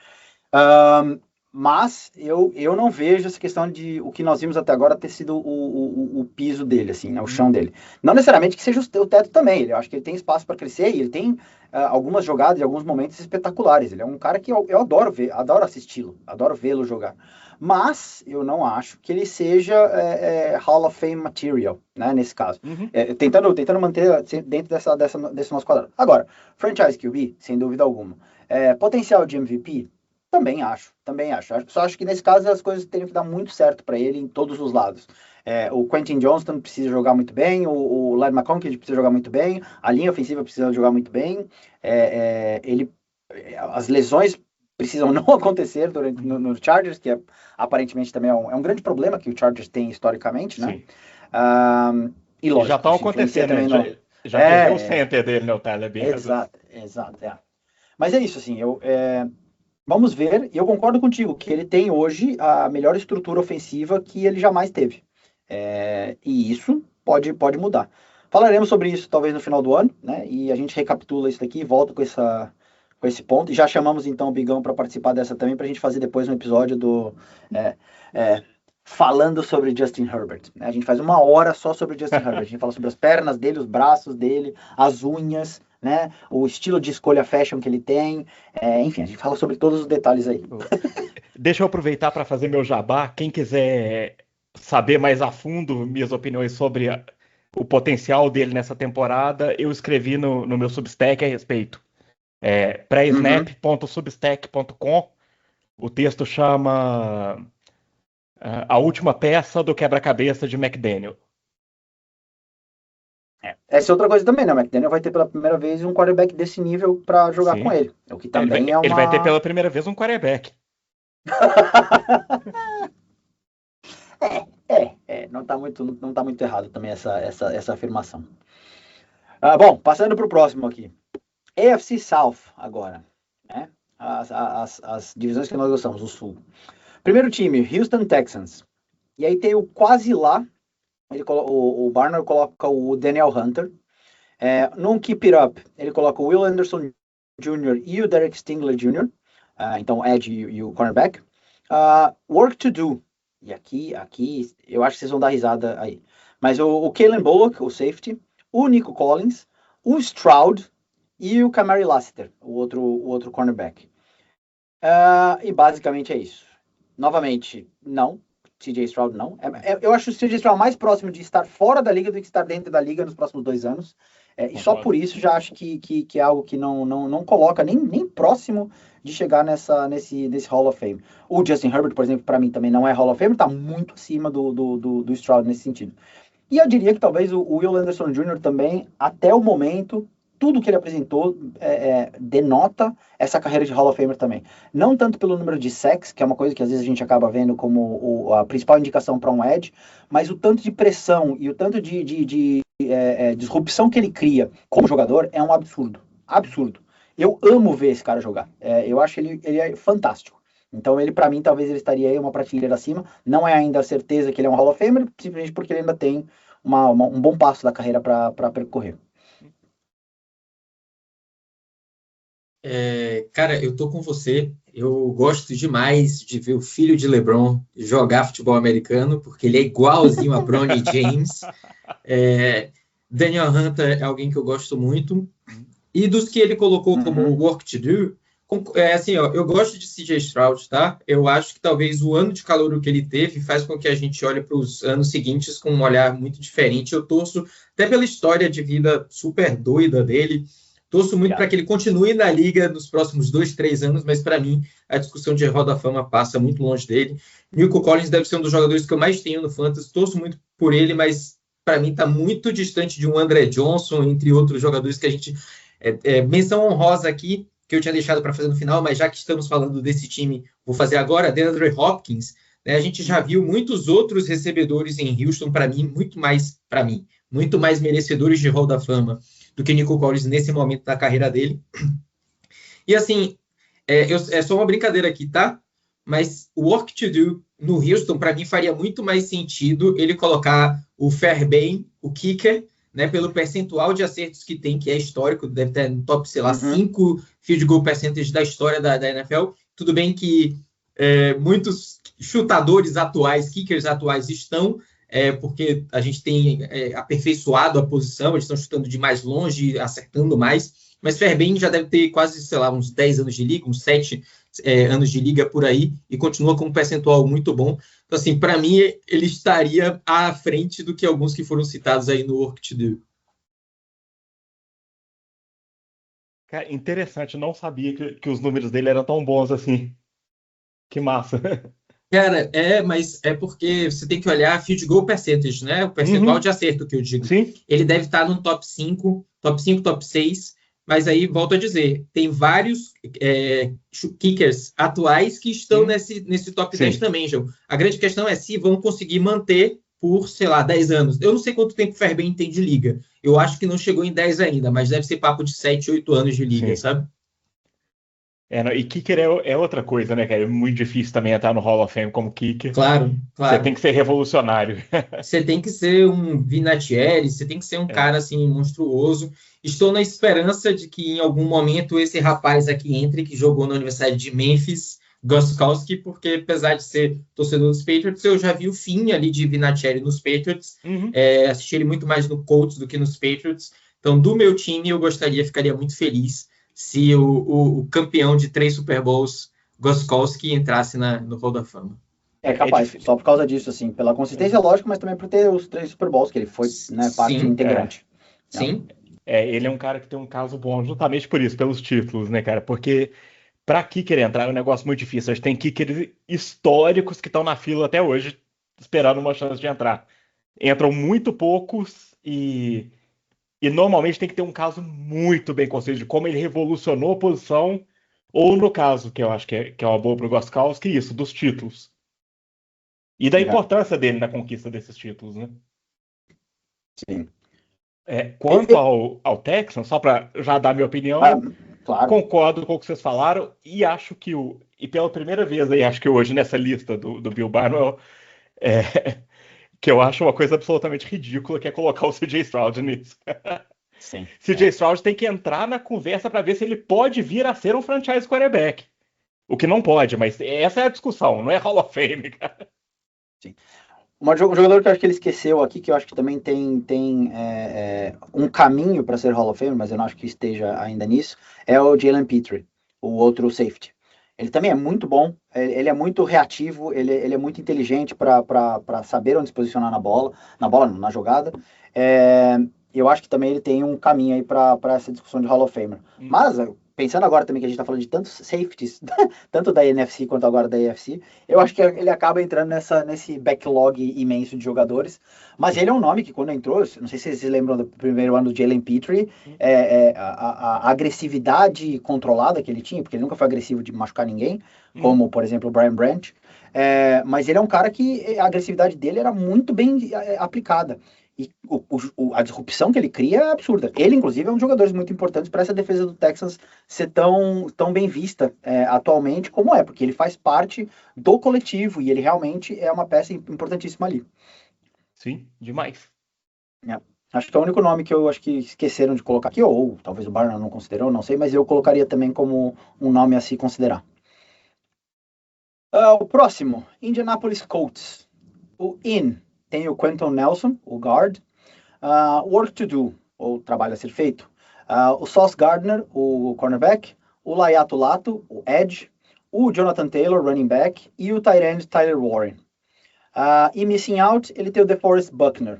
Mas eu não vejo essa questão de o que nós vimos até agora ter sido o piso dele, assim, né, o chão dele. Não necessariamente que seja o teto também, eu acho que ele tem espaço para crescer e ele tem algumas jogadas e alguns momentos espetaculares. Ele é um cara que eu adoro ver, adoro assisti-lo, adoro vê-lo jogar. Mas eu não acho que ele seja Hall of Fame material, né, nesse caso. Tentando manter dentro desse nosso quadrado. Agora, franchise QB, sem dúvida alguma. Potencial de MVP? Também acho. Só acho que nesse caso as coisas teriam que dar muito certo para ele em todos os lados. O Quentin Johnston precisa jogar muito bem, o Ladd McConkey precisa jogar muito bem, a linha ofensiva precisa jogar muito bem, as lesões precisam não acontecer no Chargers, que aparentemente também é um grande problema que o Chargers tem historicamente, né? E lógico, já estão acontecendo, né? Já perdeu o center dele, né, o Tyler Biggins. Exato. Mas é isso, assim, vamos ver, e eu concordo contigo, que ele tem hoje a melhor estrutura ofensiva que ele jamais teve. E isso pode mudar. Falaremos sobre isso talvez no final do ano, né? E a gente recapitula isso daqui e volta com esse ponto. E já chamamos então o Bigão para participar dessa também, para a gente fazer depois um episódio falando sobre Justin Herbert. Né? A gente faz 1 hora só sobre Justin Herbert. A gente fala sobre as pernas dele, os braços dele, as unhas, né? O estilo de escolha fashion que ele tem. Enfim, a gente fala sobre todos os detalhes aí. Deixa eu aproveitar para fazer meu jabá. Quem quiser saber mais a fundo minhas opiniões sobre o potencial dele nessa temporada, eu escrevi no meu Substack a respeito. Pré-snap.substack.com. O texto chama A Última Peça do Quebra-Cabeça de McDaniel. Essa é outra coisa também, né? O McDaniel vai ter pela primeira vez um quarterback desse nível para jogar com ele. O que também ele vai ter pela primeira vez um quarterback. Não tá muito errado também essa afirmação. Bom, passando para o próximo aqui. AFC South agora, né? As divisões que nós gostamos, o Sul. Primeiro time, Houston Texans. E aí tem o quase lá, o Barner coloca o Daniel Hunter. Num Keep It Up, ele coloca o Will Anderson Jr. e o Derek Stingler Jr., então Edge e o cornerback. Work to Do, e aqui eu acho que vocês vão dar risada aí, mas o Kalen Bullock, o safety, o Nico Collins, o Stroud e o Kamari Lassiter, o outro cornerback. E basicamente é isso. Novamente, não. CJ Stroud não. Eu acho o CJ Stroud mais próximo de estar fora da liga do que estar dentro da liga nos próximos 2 anos. E só por isso já acho que é algo que não coloca nem próximo de chegar nesse Hall of Fame. O Justin Herbert, por exemplo, para mim também não é Hall of Fame, está muito acima do Stroud nesse sentido. E eu diria que talvez o Will Anderson Jr. também, até o momento, tudo que ele apresentou denota essa carreira de Hall of Famer também. Não tanto pelo número de sacks, que é uma coisa que às vezes a gente acaba vendo como a principal indicação para um edge, mas o tanto de pressão e o tanto de disrupção que ele cria como jogador é um absurdo. Absurdo. Eu amo ver esse cara jogar. Eu acho ele é fantástico. Então ele, para mim, talvez ele estaria aí uma prateleira acima. Não é ainda a certeza que ele é um Hall of Famer, simplesmente porque ele ainda tem um bom passo da carreira para percorrer. Cara, eu tô com você. Eu gosto demais de ver o filho de LeBron jogar futebol americano, porque ele é igualzinho a Bronny James. Daniel Hunter é alguém que eu gosto muito. E dos que ele colocou como work to do, Assim, ó, eu gosto de CJ Stroud, tá? Eu acho que talvez o ano de calor que ele teve faz com que a gente olhe para os anos seguintes com um olhar muito diferente. Eu torço, até pela história de vida super doida dele, torço muito para que ele continue na liga nos próximos 2, 3 anos, mas para mim a discussão de Hall da Fama passa muito longe dele. Nico Collins deve ser um dos jogadores que eu mais tenho no Fantasy, torço muito por ele, mas para mim está muito distante de um André Johnson, entre outros jogadores que a gente... menção honrosa aqui, que eu tinha deixado para fazer no final, mas já que estamos falando desse time, vou fazer agora, DeAndre Hopkins, né, a gente já viu muitos outros recebedores em Houston, muito mais merecedores de Hall da Fama do que Nico Collins nesse momento da carreira dele. E assim, é só uma brincadeira aqui, tá? Mas o work to do no Houston, para mim, faria muito mais sentido ele colocar o Fairbairn, o kicker, né, pelo percentual de acertos que tem, que é histórico, deve ter no top, sei lá, 5 field goal percentage da história da NFL. Tudo bem que muitos chutadores atuais, kickers atuais estão, porque a gente tem aperfeiçoado a posição, eles estão chutando de mais longe, acertando mais, mas Fairbairn já deve ter quase, sei lá, uns 10 anos de liga, uns 7 anos de liga por aí, e continua com um percentual muito bom. Então, assim, para mim, ele estaria à frente do que alguns que foram citados aí no Work to Do. Cara, interessante, eu não sabia que os números dele eram tão bons assim. Que massa. Cara, mas é porque você tem que olhar field goal percentage, né? O percentual de acerto que eu digo. Sim. Ele deve estar no top 5, top 6, mas aí, volto a dizer, tem vários kickers atuais que estão nesse top 10 também, João. A grande questão é se vão conseguir manter por, sei lá, 10 anos. Eu não sei quanto tempo o Fairbairn tem de liga. Eu acho que não chegou em 10 ainda, mas deve ser papo de 7, 8 anos de liga, sabe? E kicker é outra coisa, né, cara? É muito difícil também entrar no Hall of Fame como kicker. Claro. Você tem que ser revolucionário. Você tem que ser um Vinatieri, você tem que ser um cara, assim, monstruoso. Estou na esperança de que em algum momento esse rapaz aqui entre, que jogou na Universidade de Memphis, Gostkowski, porque apesar de ser torcedor dos Patriots, eu já vi o fim ali de Vinatieri nos Patriots. Assisti ele muito mais no Colts do que nos Patriots. Então, do meu time, ficaria muito feliz se o campeão de 3 Super Bowls, Gostkowski, entrasse no Hall da Fama. É capaz, só por causa disso, assim, pela consistência, lógico, mas também por ter os 3 Super Bowls, que ele foi, né, parte integrante. Sim. Ele é um cara que tem um caso bom justamente por isso, pelos títulos, né, cara? Porque pra kicker entrar é um negócio muito difícil. A gente tem kickers históricos que estão na fila até hoje, esperando uma chance de entrar. Entram muito poucos e normalmente tem que ter um caso muito bem construído de como ele revolucionou a posição, ou no caso, que eu acho que é uma boa pro Gostkowski, isso, dos títulos. E da importância dele na conquista desses títulos, né? Sim. Quanto ao Texans, só para já dar minha opinião, claro. Concordo com o que vocês falaram, e acho que e pela primeira vez aí, acho que hoje nessa lista do Bill Barnwell, que eu acho uma coisa absolutamente ridícula, que é colocar o CJ Stroud nisso. Sim. CJ Stroud tem que entrar na conversa para ver se ele pode vir a ser um franchise quarterback. O que não pode, mas essa é a discussão, não é Hall of Fame, cara. Sim. Um jogador que eu acho que ele esqueceu aqui, que eu acho que também tem um caminho para ser Hall of Fame, mas eu não acho que esteja ainda nisso, é o Jalen Petrie, o outro safety. Ele também é muito bom, ele é muito reativo, ele é muito inteligente para saber onde se posicionar na jogada. Eu acho que também ele tem um caminho aí para essa discussão de Hall of Famer. Mas, pensando agora também que a gente está falando de tantos safeties, tanto da NFC quanto agora da AFC, eu acho que ele acaba entrando nesse backlog imenso de jogadores. Mas ele é um nome que quando entrou, não sei se vocês lembram do primeiro ano do Jalen Petrie, a agressividade controlada que ele tinha, porque ele nunca foi agressivo de machucar ninguém, como, por exemplo, o Brian Branch. Mas ele é um cara que a agressividade dele era muito bem aplicada. E a disrupção que ele cria é absurda. Ele, inclusive, é um dos jogadores muito importantes para essa defesa do Texans ser tão bem vista atualmente como porque ele faz parte do coletivo e ele realmente é uma peça importantíssima ali. Sim, demais. Acho que é o único nome que eu acho que esqueceram de colocar aqui, ou talvez o Barnum não considerou, não sei, mas eu colocaria também como um nome a se considerar. O próximo, Indianapolis Colts. O tem o Quentin Nelson, o guard, work to do, ou trabalho a ser feito. O Sauce Gardner, o cornerback, o Laiato Lato, o Edge, o Jonathan Taylor, running back, e o tight end Tyler Warren. E missing out, ele tem o DeForest Buckner.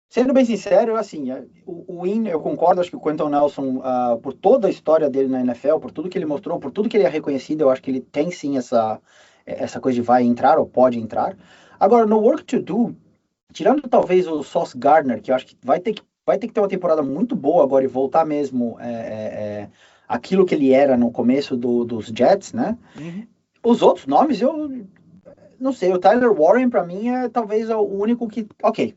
Sendo bem sincero, assim, o Win, eu concordo, acho que o Quentin Nelson, por toda a história dele na NFL, por tudo que ele mostrou, por tudo que ele é reconhecido, eu acho que ele tem sim essa coisa de vai entrar ou pode entrar. Agora, no work to do, tirando talvez o Sauce Gardner, que eu acho que vai ter que ter uma temporada muito boa agora e voltar mesmo aquilo que ele era no começo dos Jets, né? Uhum. Os outros nomes, eu não sei, o Tyler Warren, para mim, é talvez o único que, ok,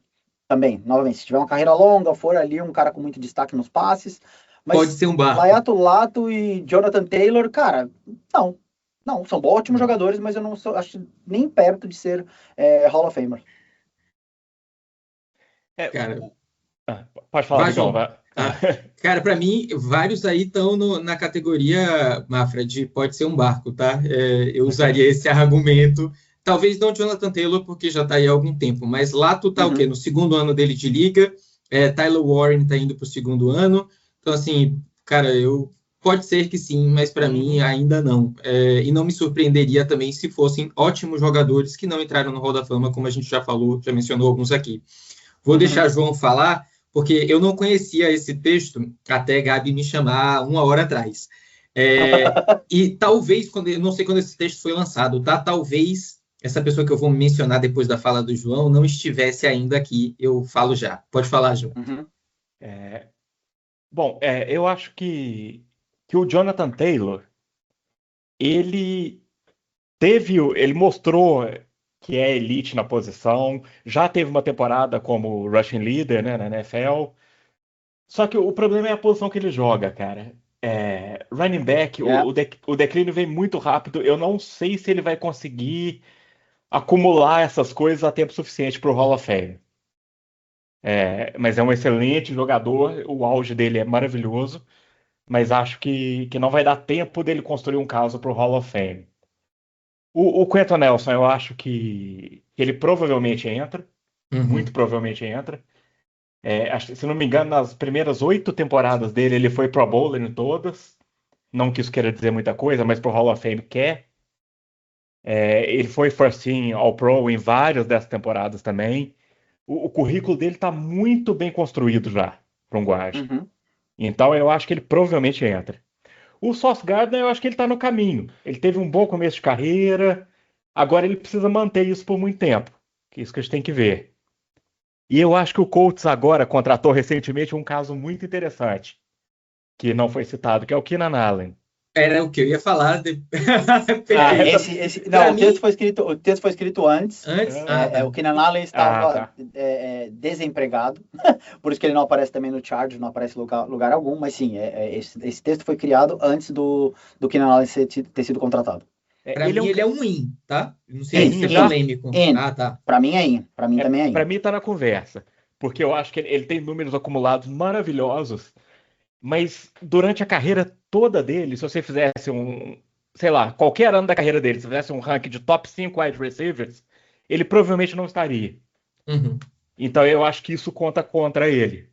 também, novamente, se tiver uma carreira longa, for ali um cara com muito destaque nos passes, mas Pode ser um barco. Laiato Lato e Jonathan Taylor, cara, não, são ótimos jogadores, mas eu não sou, acho nem perto de ser Hall of Famer. Cara, Pode falar, vai, Bigão, João. vai. Cara, para mim, vários aí estão na categoria, Mafra, de pode ser um barco, tá? Eu usaria esse argumento. Talvez não Jonathan Taylor, porque já está aí há algum tempo, mas Lato tá o quê? No segundo ano dele de liga, Tyler Warren está indo para o segundo ano, então assim, cara, pode ser que sim, mas para mim ainda não. E não me surpreenderia também se fossem ótimos jogadores que não entraram no Hall da Fama, como a gente já falou, já mencionou alguns aqui. Vou deixar João falar, porque eu não conhecia esse texto até Gabi me chamar uma hora atrás. E talvez, eu não sei quando esse texto foi lançado, tá? Talvez essa pessoa que eu vou mencionar depois da fala do João não estivesse ainda aqui, eu falo já. Pode falar, João. Bom, eu acho que o Jonathan Taylor, ele mostrou que é elite na posição, já teve uma temporada como rushing leader, né, na NFL, só que o problema é a posição que ele joga, cara. Running back, o declínio vem muito rápido, eu não sei se ele vai conseguir acumular essas coisas a tempo suficiente para o Hall of Fame. Mas é um excelente jogador, o auge dele é maravilhoso, mas acho que não vai dar tempo dele construir um caso para o Hall of Fame. O Quentin Nelson, eu acho que ele provavelmente entra, muito provavelmente entra. Se não me engano, nas primeiras 8 temporadas dele, ele foi Pro Bowler em todas. Não que isso queira dizer muita coisa, mas pro Hall of Fame quer. Ele foi First Team All-Pro em várias dessas temporadas também. O currículo dele está muito bem construído já para um guard. Então eu acho que ele provavelmente entra. O Sauce Gardner, eu acho que ele está no caminho. Ele teve um bom começo de carreira. Agora ele precisa manter isso por muito tempo. Que é isso que a gente tem que ver. E eu acho que o Colts agora contratou recentemente um caso muito interessante, que não foi citado, que é o Keenan Allen. Era o que eu ia falar. O texto foi escrito antes. O Keenan Allen estava desempregado, por isso que ele não aparece também no Chargers, não aparece em lugar algum, mas sim, esse texto foi criado antes do Keenan Allen ter sido contratado. Para mim ele é um win, tá? Não sei se é polêmico. Tá. Para mim é in. Para mim também é in. Para mim tá na conversa, porque eu acho que ele tem números acumulados maravilhosos, mas durante a carreira toda dele, se você fizesse qualquer ano da carreira dele, se fizesse um ranking de top 5 wide receivers, ele provavelmente não estaria. Então eu acho que isso conta contra ele.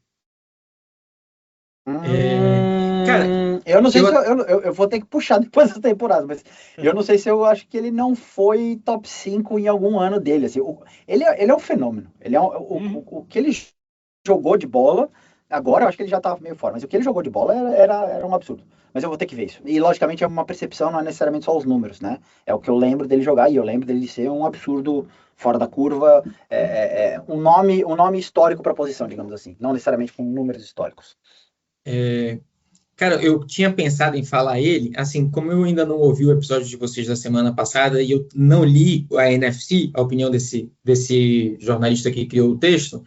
Cara, eu não sei se eu vou ter que puxar depois dessa temporada, mas eu não sei se eu acho que ele não foi top 5 em algum ano dele. Assim, ele é um fenômeno. O que ele jogou de bola, agora eu acho que ele já estava meio fora, mas o que ele jogou de bola era um absurdo. Mas eu vou ter que ver isso. E logicamente é uma percepção, não é necessariamente só os números, né? É o que eu lembro dele jogar, e eu lembro dele ser um absurdo fora da curva, um nome histórico para a posição, digamos assim, não necessariamente com números históricos. Cara, eu tinha pensado em falar ele, assim, como eu ainda não ouvi o episódio de vocês da semana passada e eu não li a NFC, a opinião desse jornalista que criou o texto,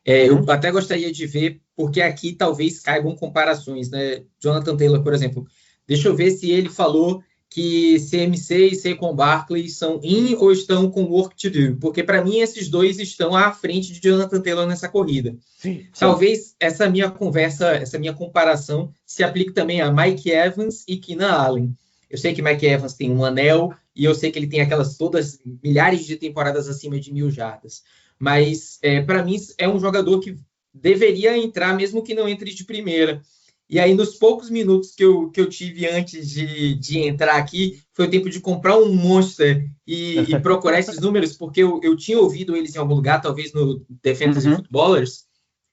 eu até gostaria de ver, porque aqui talvez caibam comparações, né? Jonathan Taylor, por exemplo, deixa eu ver se ele falou que CMC e Saquon Barkley são in ou estão com work to do, porque para mim esses dois estão à frente de Jonathan Taylor nessa corrida. Sim. Talvez essa minha conversa, essa minha comparação se aplique também a Mike Evans e Keenan Allen. Eu sei que Mike Evans tem um anel e eu sei que ele tem aquelas todas milhares de temporadas acima de 1.000 jardas, mas para mim é um jogador que deveria entrar mesmo que não entre de primeira. E aí, nos poucos minutos que eu tive antes de entrar aqui, foi o tempo de comprar um Monster e procurar esses números, porque eu tinha ouvido eles em algum lugar, talvez no Defenders and Footballers.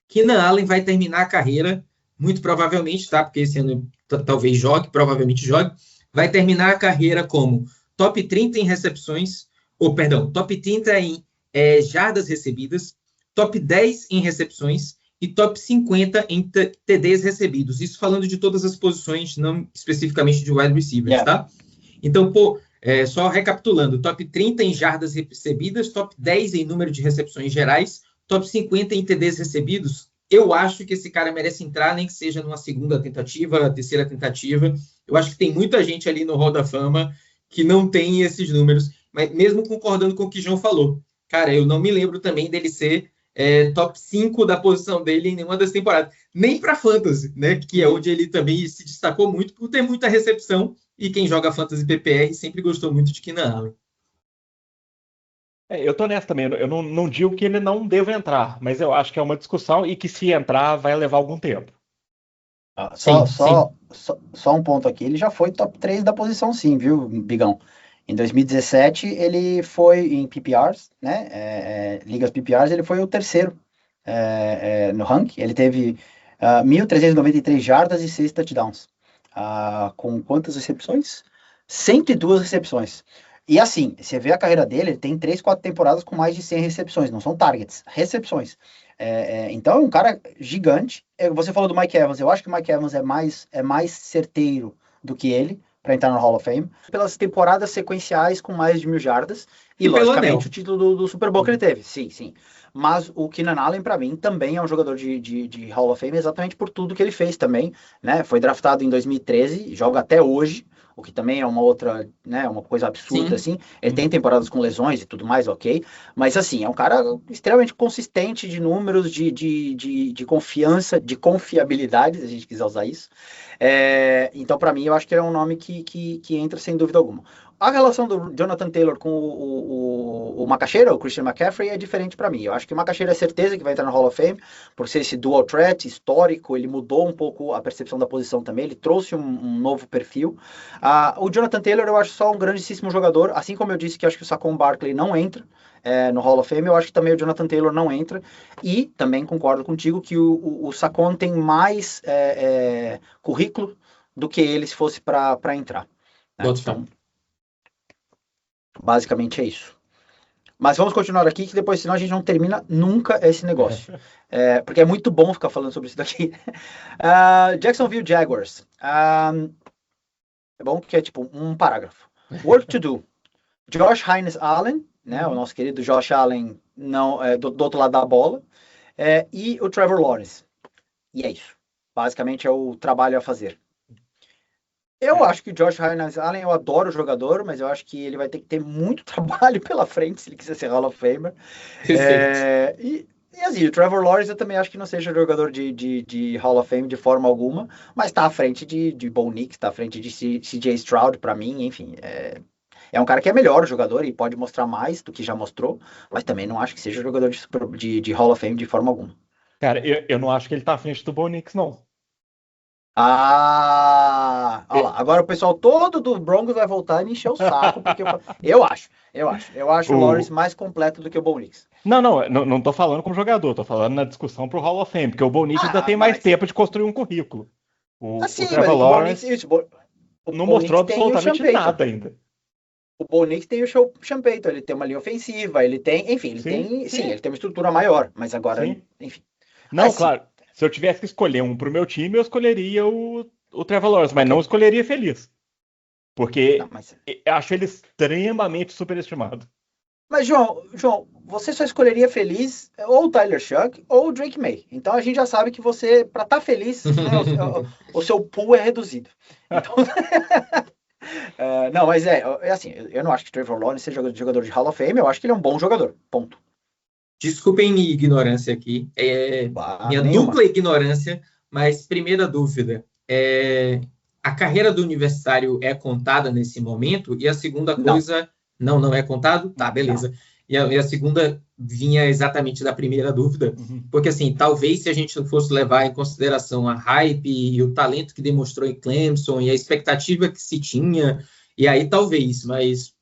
Keenan Allen vai terminar a carreira, muito provavelmente, tá? Porque esse ano talvez jogue, provavelmente jogue. Vai terminar a carreira como top 30 em recepções, top 30 em jardas recebidas, top 10 em recepções e top 50 em TDs recebidos. Isso falando de todas as posições, não especificamente de wide receivers, tá? Então, só recapitulando, top 30 em jardas recebidas, top 10 em número de recepções gerais, top 50 em TDs recebidos. Eu acho que esse cara merece entrar, nem que seja numa segunda tentativa, terceira tentativa. Eu acho que tem muita gente ali no Hall da Fama que não tem esses números, mas mesmo concordando com o que o João falou. Cara, eu não me lembro também dele ser top 5 da posição dele em nenhuma das temporadas. Nem para Fantasy, né? Que é onde ele também se destacou muito por ter muita recepção, e quem joga Fantasy PPR sempre gostou muito de Keenan Allen. Eu tô nessa também. Eu não digo que ele não deva entrar, mas eu acho que é uma discussão e que se entrar vai levar algum tempo. Só um ponto aqui, ele já foi top 3 da posição sim, viu, Bigão? Em 2017 ele foi em PPRs, né, ligas PPRs, ele foi o terceiro no ranking. Ele teve 1.393 jardas e 6 touchdowns. Com quantas recepções? 102 recepções. E assim, você vê a carreira dele, ele tem 3, 4 temporadas com mais de 100 recepções, não são targets, recepções. Então é um cara gigante. Você falou do Mike Evans, eu acho que o Mike Evans é mais certeiro do que ele para entrar no Hall of Fame, pelas temporadas sequenciais com mais de 1.000 jardas e logicamente o título do Super Bowl que ele teve, sim. Mas o Keenan Allen, para mim, também é um jogador de Hall of Fame, exatamente por tudo que ele fez também, né? Foi draftado em 2013, joga até hoje, o que também é uma outra, né, uma coisa absurda, assim. Ele tem temporadas com lesões e tudo mais, ok. Mas, assim, é um cara extremamente consistente de números, de confiança, de confiabilidade, se a gente quiser usar isso. Então, para mim, eu acho que ele é um nome que entra sem dúvida alguma. A relação do Jonathan Taylor com o Macaxeira, o Christian McCaffrey, é diferente para mim. Eu acho que o Macaxeira é certeza que vai entrar no Hall of Fame, por ser esse dual threat histórico, ele mudou um pouco a percepção da posição também, ele trouxe um novo perfil. O Jonathan Taylor eu acho só um grandíssimo jogador, assim como eu disse que eu acho que o Saquon Barkley não entra no Hall of Fame, eu acho que também o Jonathan Taylor não entra, e também concordo contigo que o Saquon tem mais currículo do que ele se fosse para entrar. Né? Então, basicamente é isso. Mas vamos continuar aqui, que depois, senão a gente não termina nunca esse negócio. Porque é muito bom ficar falando sobre isso daqui. Jacksonville Jaguars. É bom que é tipo um parágrafo. Work to do. Josh Hines Allen, né, o nosso querido Josh Allen não, do outro lado da bola. E o Trevor Lawrence. E é isso. Basicamente é o trabalho a fazer. Eu acho que o Josh Hines Allen, eu adoro o jogador, mas eu acho que ele vai ter que ter muito trabalho pela frente se ele quiser ser Hall of Famer. E assim, o Trevor Lawrence eu também acho que não seja jogador de Hall of Fame de forma alguma, mas está à frente de Bo Nix, está à frente de CJ Stroud para mim, enfim. É um cara que é melhor jogador e pode mostrar mais do que já mostrou, mas também não acho que seja jogador de Hall of Fame de forma alguma. Cara, eu não acho que ele está à frente do Bo Nix, não. Olha lá, agora o pessoal todo do Broncos vai voltar e me encher o saco, porque eu acho o Lawrence mais completo do que o Bo Nix. Não tô falando como jogador, tô falando na discussão pro Hall of Fame, porque o Bo Nix ainda tem mais tempo de construir um currículo. O Trevor Lawrence não mostrou absolutamente nada ainda. O Bo Nix tem o show Champeito, ele tem uma linha ofensiva, ele tem, enfim, ele tem uma estrutura maior, mas agora, enfim. Não, claro. Se eu tivesse que escolher um pro meu time, eu escolheria o Trevor Lawrence, mas não escolheria feliz. Porque eu acho ele extremamente superestimado. Mas, João, você só escolheria feliz ou o Tyler Shough ou o Drake May. Então a gente já sabe que você, para estar feliz, né, o seu pool é reduzido. Então... não, mas assim, eu não acho que o Trevor Lawrence seja jogador de Hall of Fame, eu acho que ele é um bom jogador, ponto. Desculpem minha ignorância aqui, minha dupla ignorância, mas primeira dúvida, a carreira do universitário é contada nesse momento? E a segunda coisa, não é contado? Tá, beleza. E a segunda vinha exatamente da primeira dúvida, porque assim, talvez se a gente fosse levar em consideração a hype e o talento que demonstrou em Clemson e a expectativa que se tinha, e aí talvez, mas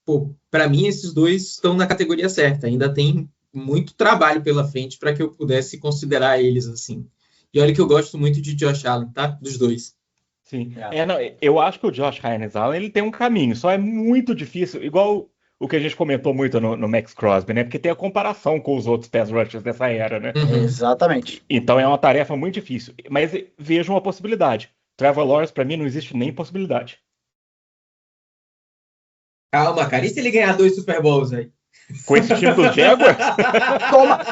para mim esses dois estão na categoria certa, ainda tem muito trabalho pela frente para que eu pudesse considerar eles assim. E olha que eu gosto muito de Josh Allen, tá? Dos dois. Sim. Não, eu acho que o Josh Hines-Allen ele tem um caminho, só é muito difícil, igual o que a gente comentou muito no Max Crosby, né? Porque tem a comparação com os outros pass rushers dessa era, né? Exatamente. Então é uma tarefa muito difícil. Mas vejo uma possibilidade. Trevor Lawrence, para mim, não existe nem possibilidade. Calma, cara. E se ele ganhar 2 Super Bowls aí? Com esse time do Jaguars?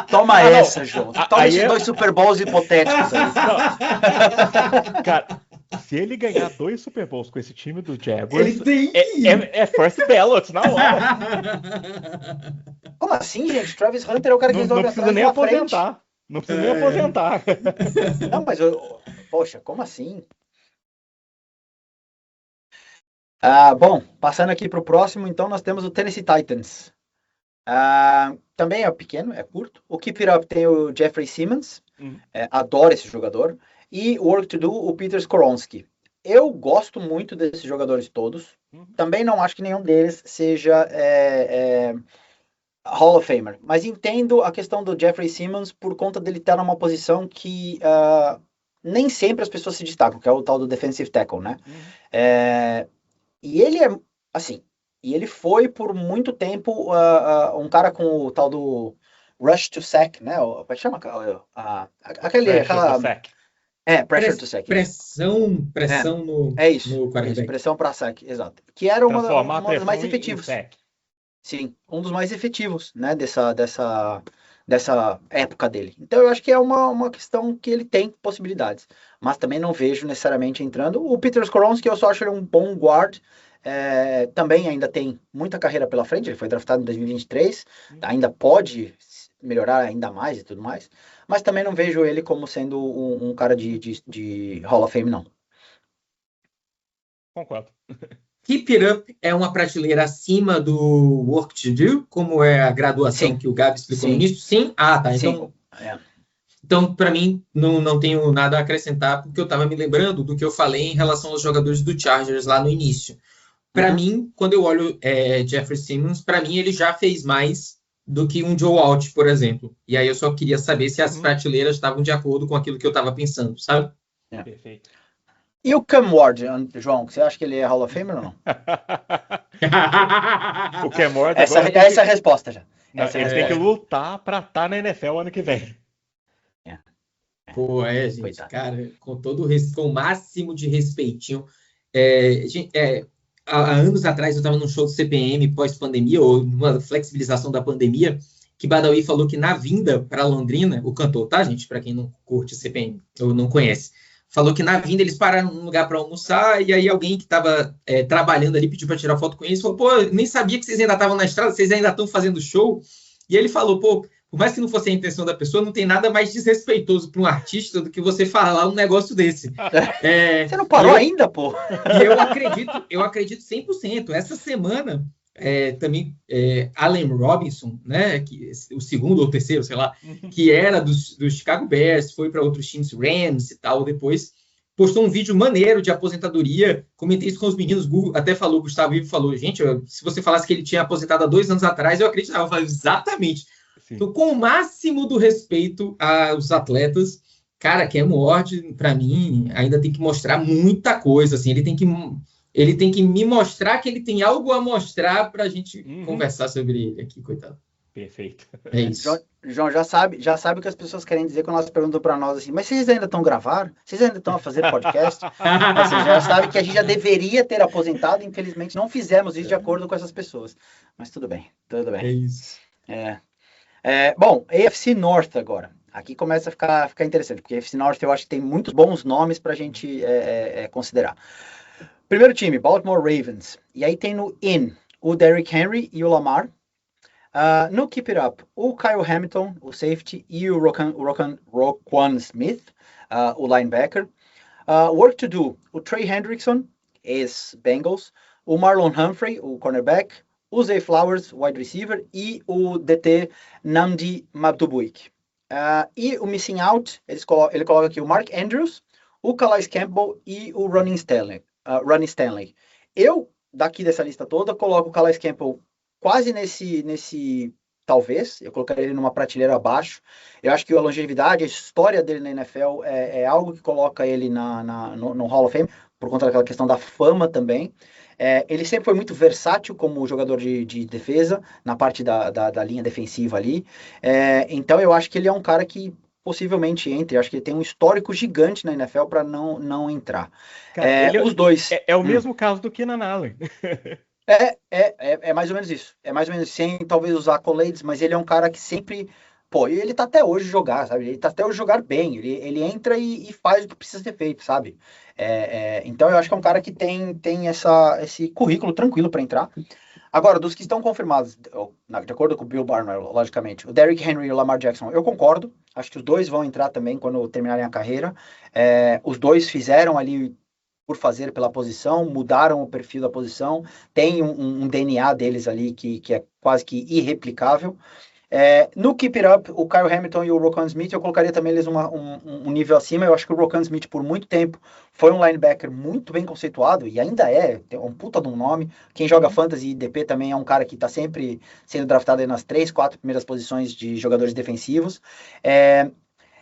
Toma essa, João. Toma esses 2 Super Bowls hipotéticos aí. Cara, se ele ganhar 2 Super Bowls com esse time do Jaguars, ele tem é first ballot na hora. Como assim, gente? Travis Hunter é o cara que não precisa nem aposentar. Não precisa nem aposentar. Não, mas poxa, como assim? Bom, passando aqui para o próximo, então nós temos o Tennessee Titans. Também é pequeno, é curto. O Keep It Up tem o Jeffrey Simmons, adoro esse jogador. E Work to Do, o Peter Skoronski. Eu gosto muito desses jogadores todos. Também não acho que nenhum deles seja Hall of Famer. Mas entendo a questão do Jeffrey Simmons por conta dele estar numa posição que nem sempre as pessoas se destacam, que é o tal do defensive tackle, né? E ele é, assim, ele foi por muito tempo um cara com o tal do rush to sack, né? Como é que chama? Aquela sack. Pressure to sack. Pressão no quarterback. Pressão para sack, exato. Que era uma das mais efetivas. Sim, um dos mais efetivos, né, dessa época dele. Então eu acho que é uma questão que ele tem possibilidades, mas também não vejo necessariamente entrando. O Peter Skoronski, eu só acho ele um bom guard, também ainda tem muita carreira pela frente, ele foi draftado em 2023, ainda pode melhorar ainda mais e tudo mais, mas também não vejo ele como sendo um cara de Hall of Fame, não. Concordo. Keep It Up é uma prateleira acima do Work to Do, como é a graduação que o Gabi explicou no início? Sim? Tá. Então, para mim, não tenho nada a acrescentar, porque eu estava me lembrando do que eu falei em relação aos jogadores do Chargers lá no início. Para mim, quando eu olho Jeffrey Simmons, para mim ele já fez mais do que um Joe Alt, por exemplo. E aí eu só queria saber se as prateleiras estavam de acordo com aquilo que eu estava pensando, sabe? Perfeito. E o Cam Ward, João, você acha que ele é Hall of Famer ou não? O Cam Ward essa é a resposta já. Ele tem que lutar para estar na NFL ano que vem. Gente, coitado. Cara, com o máximo de respeitinho. Há anos atrás eu estava num show do CPM pós-pandemia, ou numa flexibilização da pandemia, que Badawi falou que na vinda para Londrina, o cantor, tá, gente? Para quem não curte CPM ou não conhece, falou que na vinda eles pararam num lugar para almoçar, e aí alguém que estava trabalhando ali pediu para tirar foto com eles, falou, nem sabia que vocês ainda estavam na estrada, vocês ainda estão fazendo show. E ele falou, por mais que não fosse a intenção da pessoa, não tem nada mais desrespeitoso para um artista do que você falar um negócio desse. Você não parou ainda, pô? E eu acredito 100%. Essa semana, também Allen Robinson, né, o segundo ou terceiro, sei lá, que era do Chicago Bears, foi para outros times, Rams e tal, depois postou um vídeo maneiro de aposentadoria, comentei isso com os meninos, Gustavo Ivo falou, gente, se você falasse que ele tinha aposentado há 2 anos atrás, eu acreditava. Eu falei, exatamente. Sim. Então, com o máximo do respeito aos atletas, cara, Cam Ward, para mim, ainda tem que mostrar muita coisa, assim, ele tem que me mostrar que ele tem algo a mostrar para a gente conversar sobre ele aqui, coitado. Perfeito. É isso. João, já sabe o que as pessoas querem dizer quando elas perguntam para nós assim, mas vocês ainda estão gravando? Vocês ainda estão a fazer podcast? Você já sabe que a gente já deveria ter aposentado, infelizmente não fizemos isso de acordo com essas pessoas. Mas tudo bem. É isso. Bom, AFC North agora. Aqui começa a ficar interessante, porque AFC North eu acho que tem muitos bons nomes para a gente considerar. Primeiro time, Baltimore Ravens. E aí tem no o Derrick Henry e o Lamar. No Keep It Up, o Kyle Hamilton, o safety, e o Roquan Smith, o linebacker. Work to Do, o Trey Hendrickson, ex-Bengals. O Marlon Humphrey, o cornerback. o Zay Flowers, wide receiver, e o DT Nnamdi Madubuike. E o missing out, ele coloca aqui o Mark Andrews, o Calais Campbell e o Ronnie Stanley. Eu, daqui dessa lista toda, coloco o Calais Campbell quase nesse talvez, eu colocaria ele numa prateleira abaixo. Eu acho que a longevidade, a história dele na NFL é algo que coloca ele no Hall of Fame, por conta daquela questão da fama também. Ele sempre foi muito versátil como jogador de defesa, na parte da linha defensiva ali. Então eu acho que ele é um cara que possivelmente entre. Eu acho que ele tem um histórico gigante na NFL para não entrar. Cara, os dois. É o mesmo caso do Keenan Allen. É mais ou menos isso. É mais ou menos sem talvez usar accolades, mas ele é um cara que sempre. Pô, ele tá até hoje jogar, sabe? Ele tá até hoje jogar bem. Ele entra e faz o que precisa ser feito, sabe? Então eu acho que é um cara que tem esse currículo tranquilo para entrar. Agora, dos que estão confirmados, de acordo com o Bill Barnwell, logicamente, o Derrick Henry e o Lamar Jackson, eu concordo. Acho que os dois vão entrar também quando terminarem a carreira. Os dois fizeram ali por fazer pela posição, mudaram o perfil da posição, tem um DNA deles ali que é quase que irreplicável. No Keep It Up, o Kyle Hamilton e o Roquan Smith, eu colocaria também eles um nível acima. Eu acho que o Roquan Smith, por muito tempo, foi um linebacker muito bem conceituado, e ainda tem um puta de um nome. Quem joga Fantasy e DP também é um cara que está sempre sendo draftado aí nas 3, 4 primeiras posições de jogadores defensivos.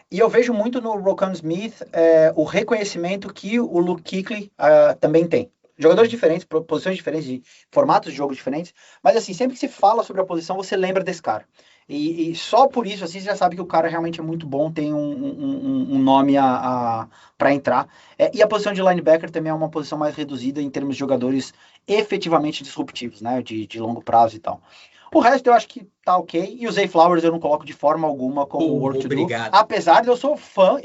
E eu vejo muito no Roquan Smith o reconhecimento que o Luke Kuechly também tem. Jogadores diferentes, posições diferentes, de formatos de jogo diferentes, mas assim, sempre que se fala sobre a posição, você lembra desse cara. E só por isso, assim, você já sabe que o cara realmente é muito bom, tem um nome para entrar. E a posição de linebacker também é uma posição mais reduzida em termos de jogadores efetivamente disruptivos, né, de longo prazo e tal. O resto eu acho que tá ok. E o Zay Flowers eu não coloco de forma alguma como work to do. Apesar de eu sou fã,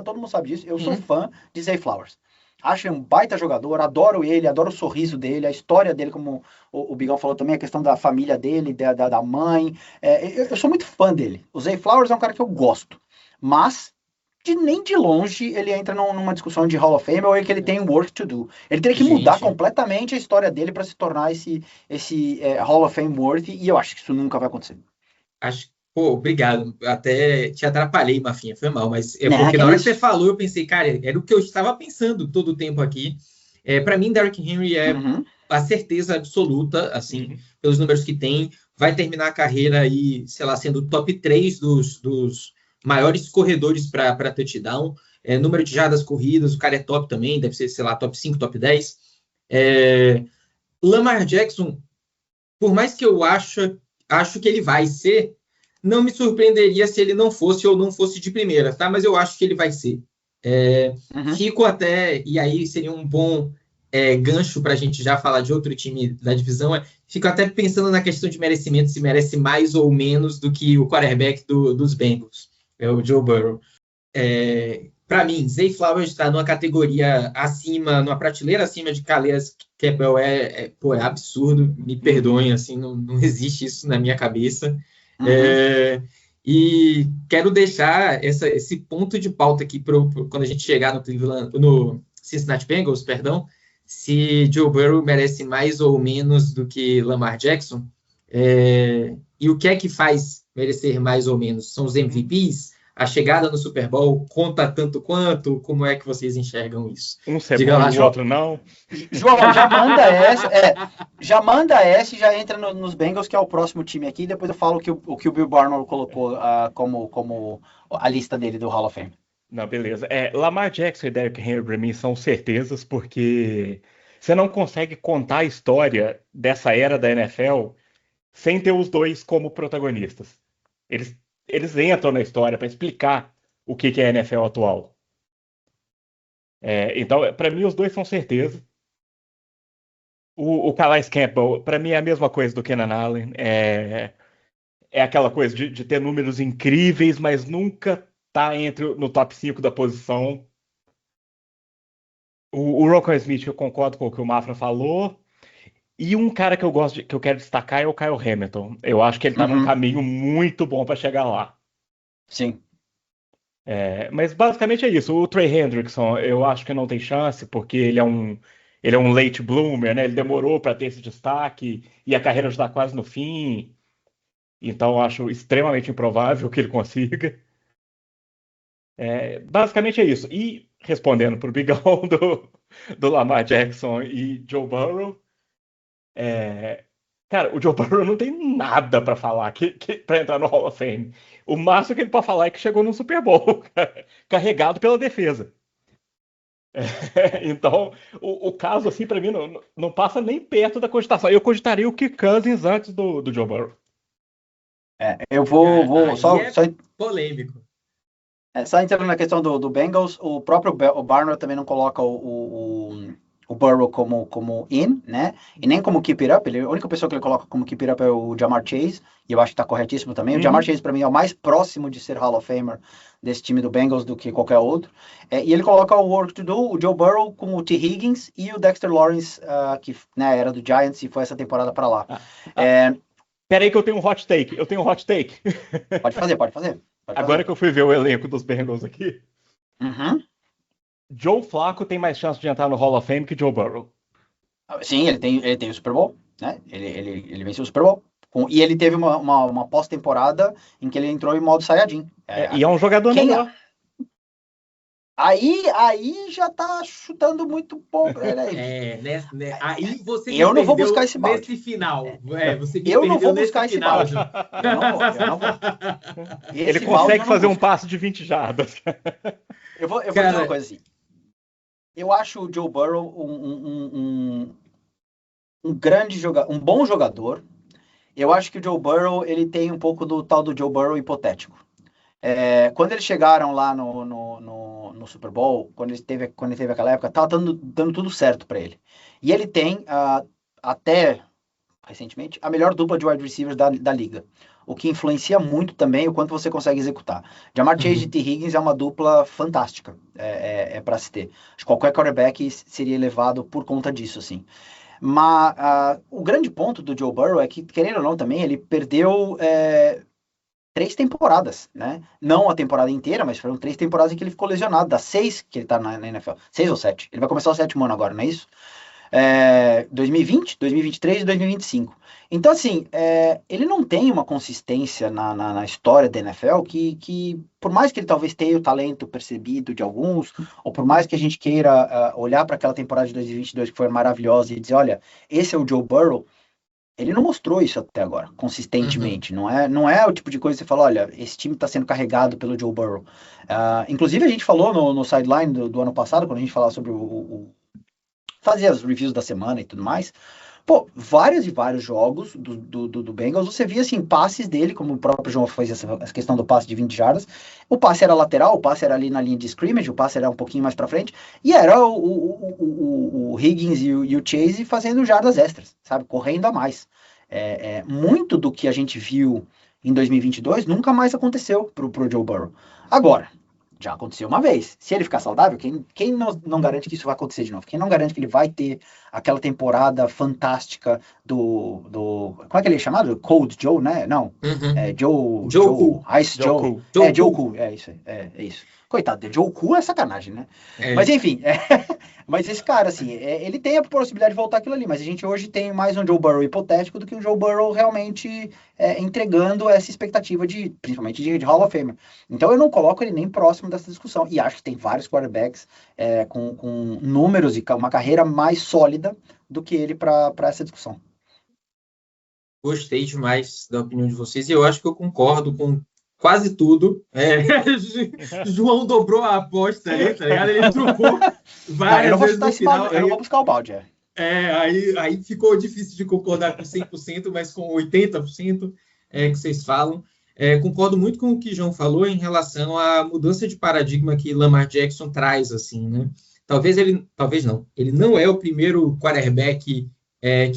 todo mundo sabe disso, eu sou fã de Zay Flowers. Acho ele um baita jogador, adoro ele, adoro o sorriso dele, a história dele, como o Bigão falou também, a questão da família dele, da mãe. Eu sou muito fã dele. O Zay Flowers é um cara que eu gosto, mas nem de longe ele entra numa discussão de Hall of Fame ou que ele tem work to do. Ele teria que mudar completamente a história dele para se tornar esse Hall of Fame worthy, e eu acho que isso nunca vai acontecer. Pô, obrigado. Até te atrapalhei, Mafinha, foi mal, mas porque na hora que você falou, eu pensei, cara, era o que eu estava pensando todo o tempo aqui. Para mim, Derrick Henry é a certeza absoluta, assim, pelos números que tem. Vai terminar a carreira aí, sei lá, sendo o top 3 dos maiores corredores para touchdown. Número de jardas corridas, o cara é top também, deve ser, sei lá, top 5, top 10. Lamar Jackson, por mais que eu acho que ele vai ser, não me surpreenderia se ele não fosse ou não fosse de primeira, tá? Mas eu acho que ele vai ser. Fico até, e aí seria um bom gancho para a gente já falar de outro time da divisão. Fico até pensando na questão de merecimento, se merece mais ou menos do que o quarterback dos Bengals, o Joe Burrow. Para mim, Zay Flowers está numa categoria acima, numa prateleira acima de Calais Campbell, é absurdo, me perdoem, assim, não existe isso na minha cabeça. E quero deixar esse ponto de pauta aqui quando a gente chegar no Cincinnati Bengals, perdão, se Joe Burrow merece mais ou menos do que Lamar Jackson, e o que é que faz merecer mais ou menos? São os MVPs? A chegada no Super Bowl conta tanto quanto? Como é que vocês enxergam isso? Um ser bom e o outro não. João, já manda essa, e já entra nos Bengals, que é o próximo time aqui, depois eu falo o que o Bill Barnwell colocou como a lista dele do Hall of Fame. Não, beleza. Lamar Jackson e Derrick Henry, para mim, são certezas, porque você não consegue contar a história dessa era da NFL sem ter os dois como protagonistas. Eles entram na história para explicar o que é a NFL atual. Então, para mim, os dois são certeza. O Calais Campbell, para mim, é a mesma coisa do Keenan Allen. É aquela coisa de ter números incríveis, mas nunca tá no top 5 da posição. O Roquan Smith, eu concordo com o que o Mafra falou. E um cara que eu quero destacar é o Kyle Hamilton. Eu acho que ele tá num caminho muito bom para chegar lá. Sim. Mas basicamente é isso. O Trey Hendrickson, eu acho que não tem chance, porque ele é um ele é um late bloomer, né? Ele demorou para ter esse destaque e a carreira já está quase no fim. Então, eu acho extremamente improvável que ele consiga. Basicamente é isso. E respondendo para o bigão do Lamar Jackson e Joe Burrow, cara, o Joe Burrow não tem nada para falar para entrar no Hall of Fame. O máximo que ele pode falar é que chegou no Super Bowl, carregado pela defesa. Então, o caso, assim, para mim, não passa nem perto da cogitação. Eu cogitaria o Kirk Cousins antes do Joe Burrow. Eu vou só polêmico. Só entrando na questão do Bengals, o próprio o Barnwell também não coloca o Burrow como in, né? E nem como keep it up. A única pessoa que ele coloca como keep it up é o Ja'Marr Chase, e eu acho que tá corretíssimo também. O Ja'Marr Chase, para mim, é o mais próximo de ser Hall of Famer desse time do Bengals do que qualquer outro. E ele coloca o work to do, o Joe Burrow com o T. Higgins e o Dexter Lawrence, que, né, era do Giants e foi essa temporada para lá. Peraí que eu tenho um hot take. Pode fazer. Agora que eu fui ver o elenco dos Bengals aqui, Joe Flacco tem mais chance de entrar no Hall of Fame que Joe Burrow. Sim, ele tem o Super Bowl, né? Ele venceu o Super Bowl. E ele teve uma pós-temporada em que ele entrou em modo Saiyajin. E é um jogador melhor. Aí já tá chutando muito pouco. Aí você eu não vou buscar esse balde. Nesse final. Eu não vou buscar esse balde. Eu não vou. Ele consegue fazer um passe de 20 jardas. Eu vou dizer uma coisa assim. Eu acho o Joe Burrow um grande jogador, um bom jogador. Eu acho que o Joe Burrow, ele tem um pouco do tal do Joe Burrow hipotético. Quando eles chegaram lá no Super Bowl, quando ele teve aquela época, tava dando tudo certo para ele. E ele tem, até recentemente, a melhor dupla de wide receivers da liga. O que influencia muito também o quanto você consegue executar. Ja'Marr Chase e T. Higgins é uma dupla fantástica para se ter. Acho que qualquer quarterback seria elevado por conta disso, assim. Mas o grande ponto do Joe Burrow é que, querendo ou não também, ele perdeu 3 temporadas, né? Não a temporada inteira, mas foram 3 temporadas em que ele ficou lesionado, das 6 que ele tá na NFL. 6 ou 7. Ele vai começar o 7º ano agora, não é isso? 2020, 2023 e 2025. Então, assim, ele não tem uma consistência na história da NFL que, por mais que ele talvez tenha o talento percebido de alguns, ou por mais que a gente queira olhar para aquela temporada de 2022 que foi maravilhosa e dizer, olha, esse é o Joe Burrow, ele não mostrou isso até agora, consistentemente. Não é o tipo de coisa que você fala, olha, esse time está sendo carregado pelo Joe Burrow. Inclusive, a gente falou no sideline do ano passado, quando a gente falava sobre fazer as reviews da semana e tudo mais. Pô, vários e vários jogos do Bengals, você via, assim, passes dele, como o próprio João fez essa questão do passe de 20 jardas. O passe era lateral, o passe era ali na linha de scrimmage, o passe era um pouquinho mais pra frente, e era o Higgins e o Chase fazendo jardas extras, sabe? Correndo a mais. Muito do que a gente viu em 2022 nunca mais aconteceu pro Joe Burrow. Agora, já aconteceu uma vez. Se ele ficar saudável, quem não garante que isso vai acontecer de novo? Quem não garante que ele vai ter aquela temporada fantástica do como é que ele é chamado? Cold Joe, né? Não. Joe Ice Joe. Joe Cool. É isso. Coitado, Joe Cool é sacanagem, né? Mas enfim, mas esse cara, assim, ele tem a possibilidade de voltar aquilo ali, mas a gente hoje tem mais um Joe Burrow hipotético do que um Joe Burrow realmente entregando essa expectativa principalmente de Hall of Fame. Então eu não coloco ele nem próximo dessa discussão, e acho que tem vários quarterbacks com números e uma carreira mais sólida do que ele para essa discussão. Gostei demais da opinião de vocês, e eu acho que eu concordo com quase tudo. João dobrou a aposta aí, tá ligado? Ele trocou várias vezes no final. Eu não vou buscar o balde, aí ficou difícil de concordar com 100%, mas com 80% que vocês falam. Concordo muito com o que o João falou em relação à mudança de paradigma que Lamar Jackson traz, assim, né? Talvez não. Ele não é o primeiro quarterback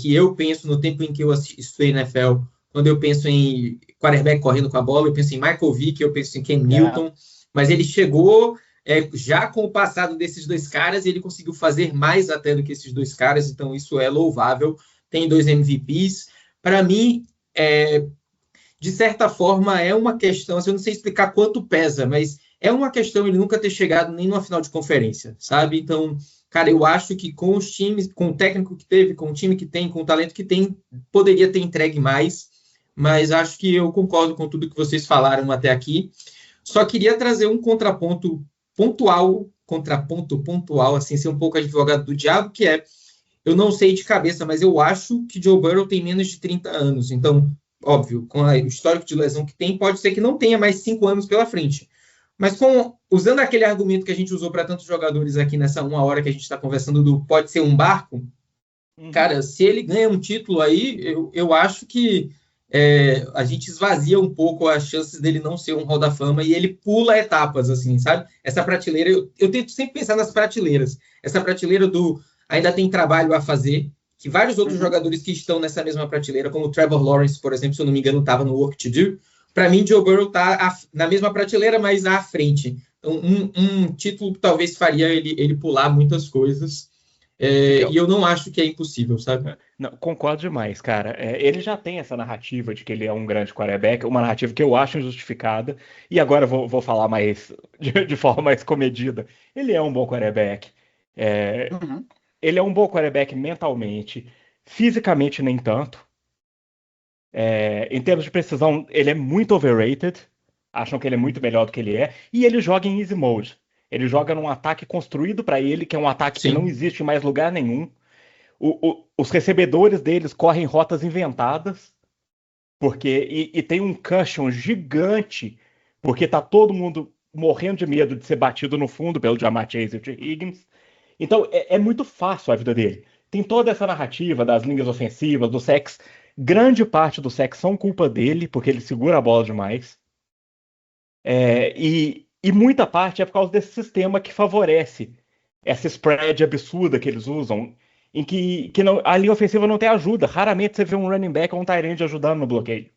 que eu penso no tempo em que eu estudei NFL. Quando eu penso em quarterback correndo com a bola, eu penso em Michael Vick, eu penso em Cam Newton, mas ele chegou já com o passado desses 2 caras, e ele conseguiu fazer mais até do que esses 2 caras, então isso é louvável. Tem 2 MVPs. Para mim, de certa forma, é uma questão, assim, eu não sei explicar quanto pesa, mas é uma questão ele nunca ter chegado nem numa final de conferência, sabe? Então, cara, eu acho que com os times, com o técnico que teve, com o time que tem, com o talento que tem, poderia ter entregue mais, mas acho que eu concordo com tudo que vocês falaram até aqui. Só queria trazer um contraponto pontual, assim, ser um pouco advogado do diabo, que é, eu não sei de cabeça, mas eu acho que Joe Burrow tem menos de 30 anos. Então, óbvio, com o histórico de lesão que tem, pode ser que não tenha mais 5 anos pela frente. Mas usando aquele argumento que a gente usou para tantos jogadores aqui nessa 1 hora que a gente está conversando do pode ser um barco, cara, se ele ganha um título aí, eu acho que a gente esvazia um pouco as chances dele não ser um Hall da Fama e ele pula etapas, assim, sabe? Essa prateleira, eu tento sempre pensar nas prateleiras. Essa prateleira do ainda tem trabalho a fazer, que vários outros jogadores que estão nessa mesma prateleira, como o Trevor Lawrence, por exemplo, se eu não me engano, estava no Work to Do. Para mim, Joe Burrow está na mesma prateleira, mas à frente. Então, um título que talvez faria ele pular muitas coisas. E eu não acho que é impossível, sabe? Não, concordo demais, cara. Ele já tem essa narrativa de que ele é um grande quarterback, uma narrativa que eu acho injustificada, e agora eu vou falar mais de forma mais comedida. Ele é um bom quarterback. Ele é um bom quarterback mentalmente, fisicamente nem tanto. Em termos de precisão, ele é muito overrated. Acham que ele é muito melhor do que ele é. E ele joga em easy mode. Ele joga num ataque construído para ele, que é um ataque que não existe em mais lugar nenhum. Os recebedores deles correm rotas inventadas, e tem um cushion gigante, porque tá todo mundo morrendo de medo de ser batido no fundo pelo Ja'Marr Chase e o T. Higgins. Então é muito fácil a vida dele. Tem toda essa narrativa das linhas ofensivas, do sacks. Grande parte do sacks são culpa dele, porque ele segura a bola demais. E muita parte é por causa desse sistema que favorece essa spread absurda que eles usam, em que a linha ofensiva não tem ajuda. Raramente você vê um running back ou um tight end ajudando no bloqueio.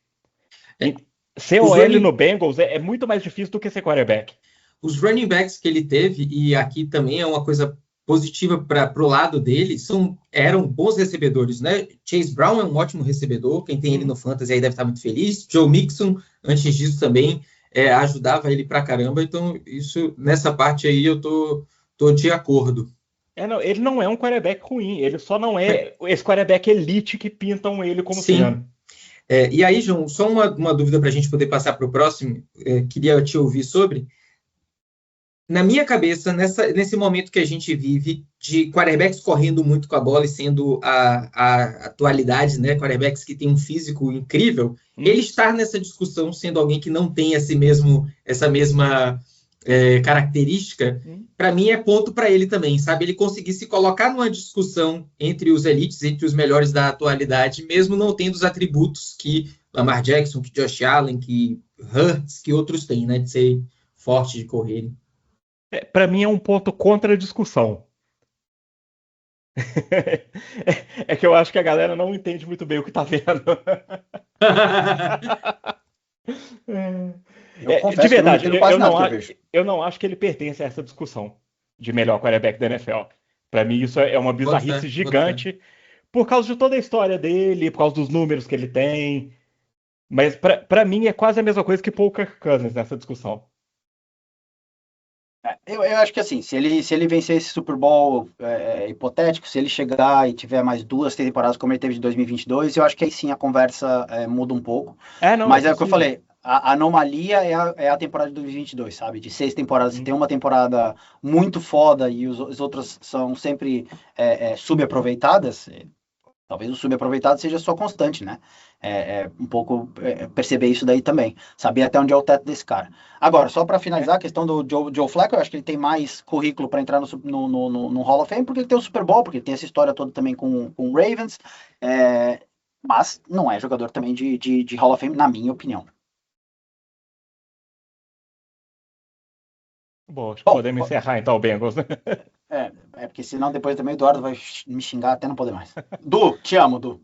Ser OL no Bengals é muito mais difícil do que ser quarterback. Os running backs que ele teve, e aqui também é uma coisa positiva para o lado dele, eram bons recebedores, né? Chase Brown é um ótimo recebedor, quem tem ele no Fantasy aí deve estar muito feliz. Joe Mixon, antes disso também, ajudava ele pra caramba, então isso, nessa parte aí eu tô de acordo. Ele não é um quarterback ruim, ele só não é esse quarterback elite que pintam ele como sendo. E aí, João, só uma dúvida para a gente poder passar para o próximo, queria te ouvir sobre. Na minha cabeça, nesse momento que a gente vive, de quarterbacks correndo muito com a bola e sendo a atualidade, né? Quarterbacks que têm um físico incrível, ele estar nessa discussão sendo alguém que não tem essa mesma característica, para mim é ponto para ele também, sabe? Ele conseguir se colocar numa discussão entre os elites, entre os melhores da atualidade, mesmo não tendo os atributos que Lamar Jackson, que Josh Allen, que Hurts, que outros têm, né? De ser forte, de correr. Para mim é um ponto contra a discussão. É que eu acho que a galera não entende muito bem o que tá vendo. De verdade, eu não acho que ele pertence a essa discussão de melhor quarterback da NFL. Para mim isso é uma bizarrice gigante por causa de toda a história dele, por causa dos números que ele tem. Mas para mim é quase a mesma coisa que Paul Kirk Cousins nessa discussão. Eu acho que assim, se ele vencer esse Super Bowl hipotético, se ele chegar e tiver mais 2 temporadas como ele teve de 2022, eu acho que aí sim a conversa muda um pouco. Mas é o que eu falei, a anomalia é a temporada de 2022, sabe? De 6 temporadas, você tem uma temporada muito foda e as outras são sempre subaproveitadas. Talvez o subaproveitado seja só constante, né? Um pouco perceber isso daí também. Saber até onde é o teto desse cara. Agora, só para finalizar, a questão do Joe Flacco, eu acho que ele tem mais currículo para entrar no Hall of Fame, porque ele tem o Super Bowl, porque ele tem essa história toda também com o Ravens, mas não é jogador também de Hall of Fame, na minha opinião. Bom, podemos encerrar então o Bengals, né? Porque senão depois também o Eduardo vai me xingar até não poder mais. Du, te amo, Du.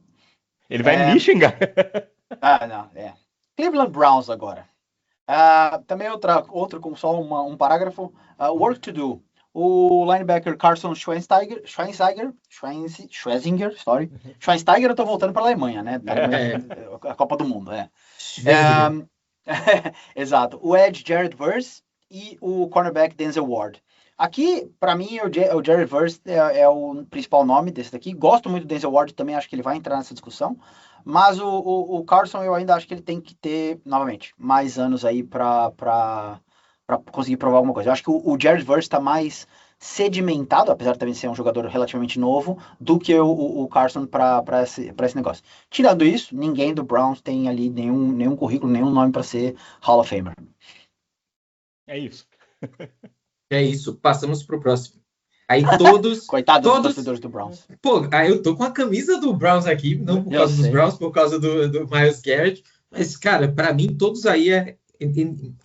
Ele vai me xingar. Não, Cleveland Browns agora. Também outro com só um parágrafo. Work to do. O linebacker Carson Schweinsteiger, eu tô voltando para a Alemanha, né? A Copa do Mundo, Exato. O edge Jared Verse e o cornerback Denzel Ward. Aqui, para mim, o Jerry Verse é o principal nome desse daqui. Gosto muito do Denzel Ward também, acho que ele vai entrar nessa discussão. Mas o Carson, eu ainda acho que ele tem que ter, novamente, mais anos aí para conseguir provar alguma coisa. Eu acho que o Jerry Verse está mais sedimentado, apesar de também ser um jogador relativamente novo, do que o Carson para esse negócio. Tirando isso, ninguém do Browns tem ali nenhum currículo, nenhum nome para ser Hall of Famer. É isso. É isso, passamos pro próximo. Aí todos... Coitado dos torcedores do Browns. Pô, aí eu tô com a camisa do Browns aqui, não por causa dos Browns, por causa do Myles Garrett. Mas, cara, para mim, todos aí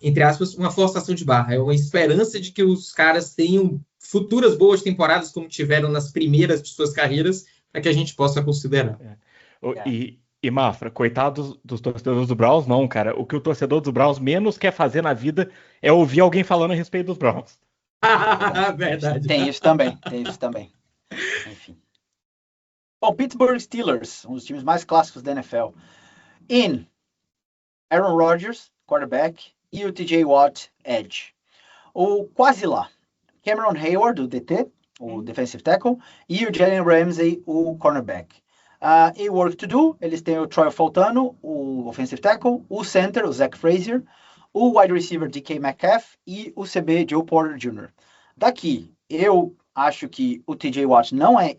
entre aspas, uma forçação de barra. É uma esperança de que os caras tenham futuras boas temporadas, como tiveram nas primeiras de suas carreiras, para que a gente possa considerar. E Mafra, coitado dos torcedores do Browns, não, cara. O que o torcedor dos Browns menos quer fazer na vida é ouvir alguém falando a respeito dos Browns. Verdade. Tem isso também. Enfim. Bom, Pittsburgh Steelers, um dos times mais clássicos da NFL. Aaron Rodgers, quarterback, e o TJ Watt, edge. O quase lá. Cameron Hayward, o DT, o defensive tackle, e o Jalen Ramsey, o cornerback. E work to do, eles têm o Troy Fautano, o offensive tackle, o center, o Zach Frazier, o wide receiver DK Metcalf e o CB Joe Porter Jr. Daqui, eu acho que o TJ Watt não é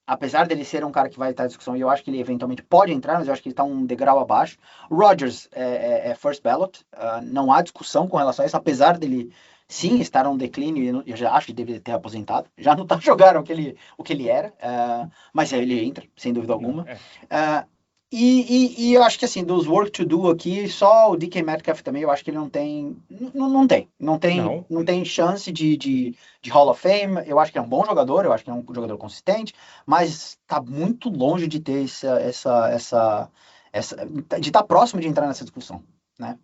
apesar dele ser um cara que vai estar em discussão, e eu acho que ele eventualmente pode entrar, mas eu acho que ele está um degrau abaixo. Rodgers é first ballot, não há discussão com relação a isso, apesar dele sim estar um declínio, eu já acho que deveria ter aposentado, já não está jogando o que ele era, mas ele entra, sem dúvida alguma. E eu acho que assim, dos work to do aqui, só o DK Metcalf também, eu acho que ele não tem chance de Hall of Fame. Eu acho que é um bom jogador, eu acho que é um jogador consistente, mas tá muito longe de ter de estar próximo de entrar nessa discussão, né?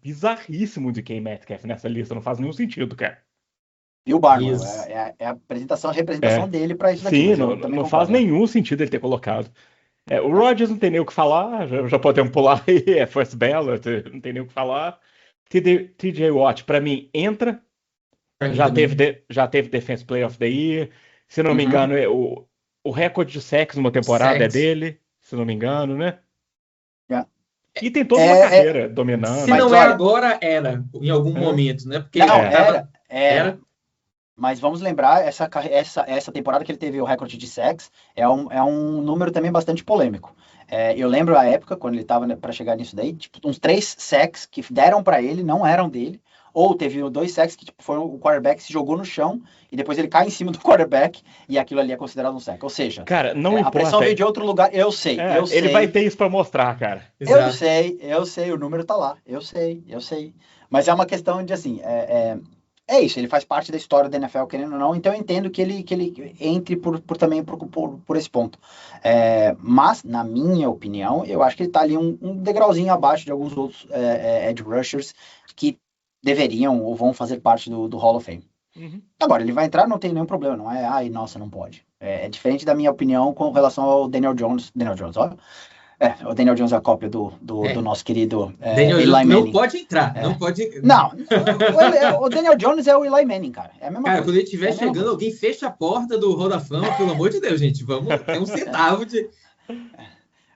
Bizarríssimo de DK Metcalf nessa lista, não faz nenhum sentido, cara. E o Barman, é a representação dele para isso daqui. Sim, não faz nenhum sentido ele ter colocado. O Rodgers não tem nem o que falar, já podemos pular aí, é first ballot, não tem nem o que falar. TJ Watt, para mim, entra. Já teve Defense Player of the Year. Se não me engano, o recorde de sacks numa temporada é dele, se não me engano, né? E tem toda uma carreira dominando. Se não agora, era em algum momento, né? Porque era. Mas vamos lembrar, essa temporada que ele teve o recorde de sacks é um número também bastante polêmico. Eu lembro a época, quando ele estava para chegar nisso daí, tipo, uns 3 sacks que deram para ele, não eram dele. Ou teve 2 sacks que foi o quarterback se jogou no chão e depois ele cai em cima do quarterback e aquilo ali é considerado um sack. Ou seja, cara, não importa. A pressão veio de outro lugar. Eu sei. Ele vai ter isso para mostrar, cara. Eu sei, o número tá lá. Eu sei. Mas é uma questão de assim, é isso, ele faz parte da história da NFL, querendo ou não, então eu entendo que ele entre também por esse ponto. Mas, na minha opinião, eu acho que ele tá ali um degrauzinho abaixo de alguns outros edge rushers que deveriam ou vão fazer parte do Hall of Fame. Agora, ele vai entrar, não tem nenhum problema, não é, nossa, não pode. É diferente da minha opinião com relação ao Daniel Jones, olha. O Daniel Jones é a cópia do nosso querido Daniel Eli Jones Manning. não pode entrar, não pode... Não, o Daniel Jones é o Eli Manning, cara. É a mesma coisa. Quando ele estiver chegando, alguém fecha a porta do Hall da Fama, pelo amor de Deus, gente. Vamos ter um centavo de...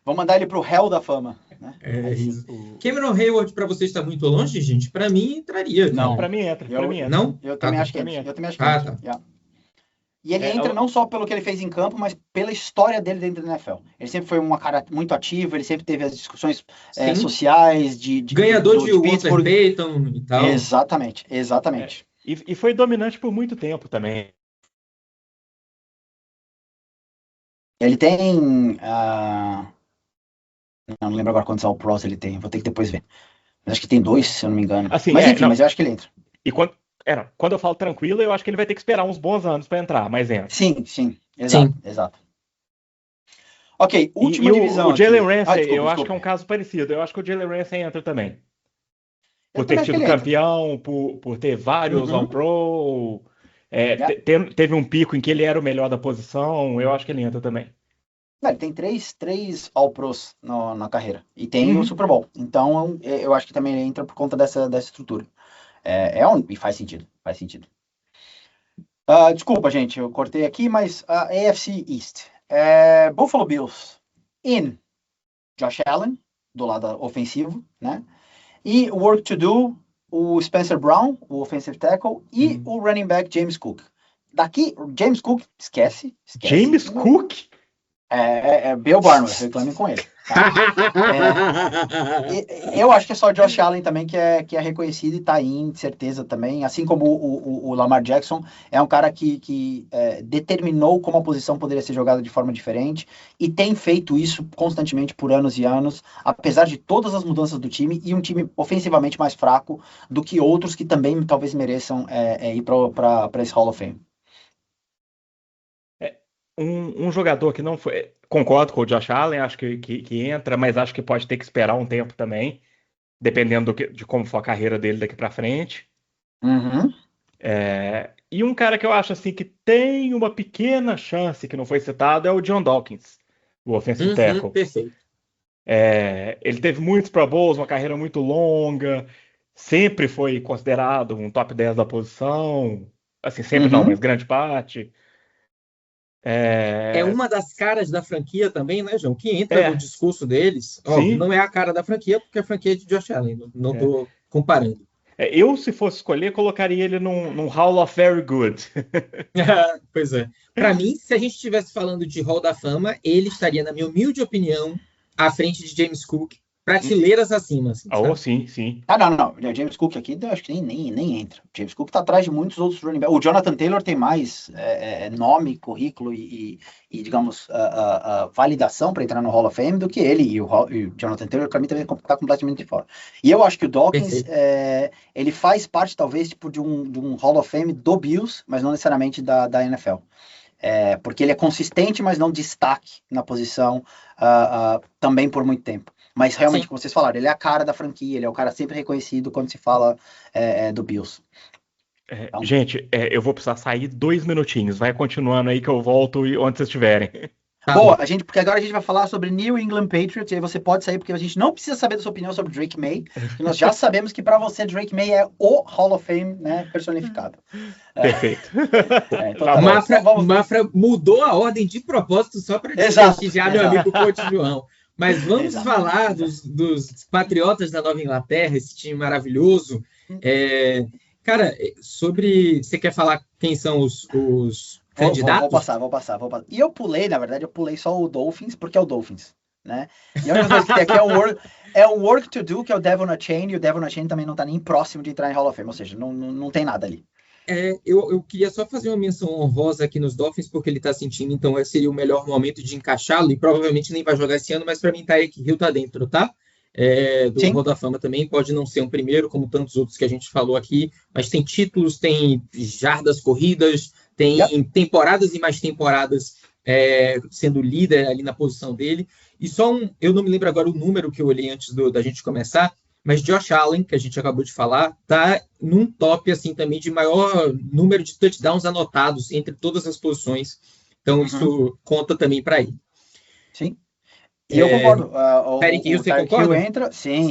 Vamos mandar ele pro Hell da Fama. Né? Isso. Cameron Hayward, para você, está muito longe, gente? Para mim, entraria. Não, para mim entra. Não? Eu também acho que entra. Tá. E ele entra não só pelo que ele fez em campo, mas pela história dele dentro da NFL. Ele sempre foi um cara muito ativo, ele sempre teve as discussões sociais ganhador de Walter Payton e tal. Exatamente. E foi dominante por muito tempo também. Ele tem... não lembro agora quantos All-Pros ele tem, vou ter que depois ver. Mas acho que tem 2, se eu não me engano. Assim, mas enfim, mas eu acho que ele entra. E quando eu falo tranquilo, eu acho que ele vai ter que esperar uns bons anos para entrar, mas entra. Sim. Exato. Ok, última divisão. O Jalen Ramsey, eu acho que é um caso parecido. Eu acho que o Jalen Ramsey entra também. Por ter sido campeão, por ter vários All-Pro. Teve um pico em que ele era o melhor da posição. Eu acho que ele entra também. Ele tem três All-Pros na carreira. E tem o Super Bowl. Então, eu acho que também ele entra por conta dessa estrutura. E faz sentido. Faz sentido. Desculpa, gente, eu cortei aqui, mas a AFC East. Buffalo Bills in Josh Allen, do lado ofensivo, né? E work to do, o Spencer Brown, o offensive tackle, e o running back James Cook. Daqui, James Cook, esquece. James Cook? Bill Barnwell, reclame com ele. Tá? Eu acho que é só o Josh Allen também que é reconhecido e tá aí, de certeza também. Assim como o Lamar Jackson, é um cara que determinou como a posição poderia ser jogada de forma diferente e tem feito isso constantemente por anos e anos, apesar de todas as mudanças do time e um time ofensivamente mais fraco do que outros que também talvez mereçam ir para esse Hall of Fame. Um jogador que não foi. Concordo com o Josh Allen, acho que entra, mas acho que pode ter que esperar um tempo também, dependendo de como for a carreira dele daqui pra frente. Uhum. E um cara que eu acho assim que tem uma pequena chance que não foi citado é o John Dawkins, o offensive tackle. Perfeito. Ele teve muitos Pro Bowls, uma carreira muito longa, sempre foi considerado um top 10 da posição. Assim, sempre não, mas grande parte. É uma das caras da franquia também, né, João? Que entra no discurso deles. Óbvio, não é a cara da franquia, porque a franquia é de Josh Allen. Não estou comparando. Eu, se fosse escolher, colocaria ele num Hall of Very Good. Pois é. Para mim, se a gente estivesse falando de Hall da Fama, ele estaria, na minha humilde opinião, à frente de James Cook, prateleiras acima. Assim, sim. Não. O James Cook aqui, eu acho que nem entra. O James Cook tá atrás de muitos outros running backs. O Jonathan Taylor tem mais nome, currículo e digamos, validação para entrar no Hall of Fame do que ele. E o Jonathan Taylor, para mim, também tá completamente de fora. E eu acho que o Dawkins, ele faz parte, talvez, tipo, de um Hall of Fame do Bills, mas não necessariamente da NFL. Porque ele é consistente, mas não destaque na posição também por muito tempo. Mas realmente, como vocês falaram, ele é a cara da franquia, ele é o cara sempre reconhecido quando se fala do Bills. Então... Gente, eu vou precisar sair 2 minutinhos. Vai continuando aí que eu volto onde vocês estiverem. Boa, porque agora a gente vai falar sobre New England Patriots, e aí você pode sair, porque a gente não precisa saber da sua opinião sobre Drake May, porque nós já sabemos que para você Drake May é o Hall of Fame, né, personificado. Perfeito. Então, o Mafra mudou a ordem de propósito só para prestigiar meu amigo Coach João. Mas vamos falar dos Patriotas da Nova Inglaterra, esse time maravilhoso. Cara, você quer falar quem são os candidatos? Vou passar. E eu pulei só o Dolphins, porque é o Dolphins, né? E a única coisa que tem aqui é o Work to Do, que é o Devon Achane, e o Devon Achane também não tá nem próximo de entrar em Hall of Fame, ou seja, não tem nada ali. Eu queria só fazer uma menção honrosa aqui nos Dolphins, porque ele está sentindo, então seria o melhor momento de encaixá-lo, e provavelmente nem vai jogar esse ano, mas para mim Tyreek Hill tá dentro, tá? Do Hall da Fama também, pode não ser um primeiro, como tantos outros que a gente falou aqui, mas tem títulos, tem jardas corridas, tem temporadas e mais temporadas sendo líder ali na posição dele, e eu não me lembro agora o número que eu olhei antes da gente começar, mas Josh Allen, que a gente acabou de falar, tá num top assim também de maior número de touchdowns anotados entre todas as posições. Então isso conta também para ele. Sim. E eu concordo. Tyreek Hill, você concorda? Entra. Sim.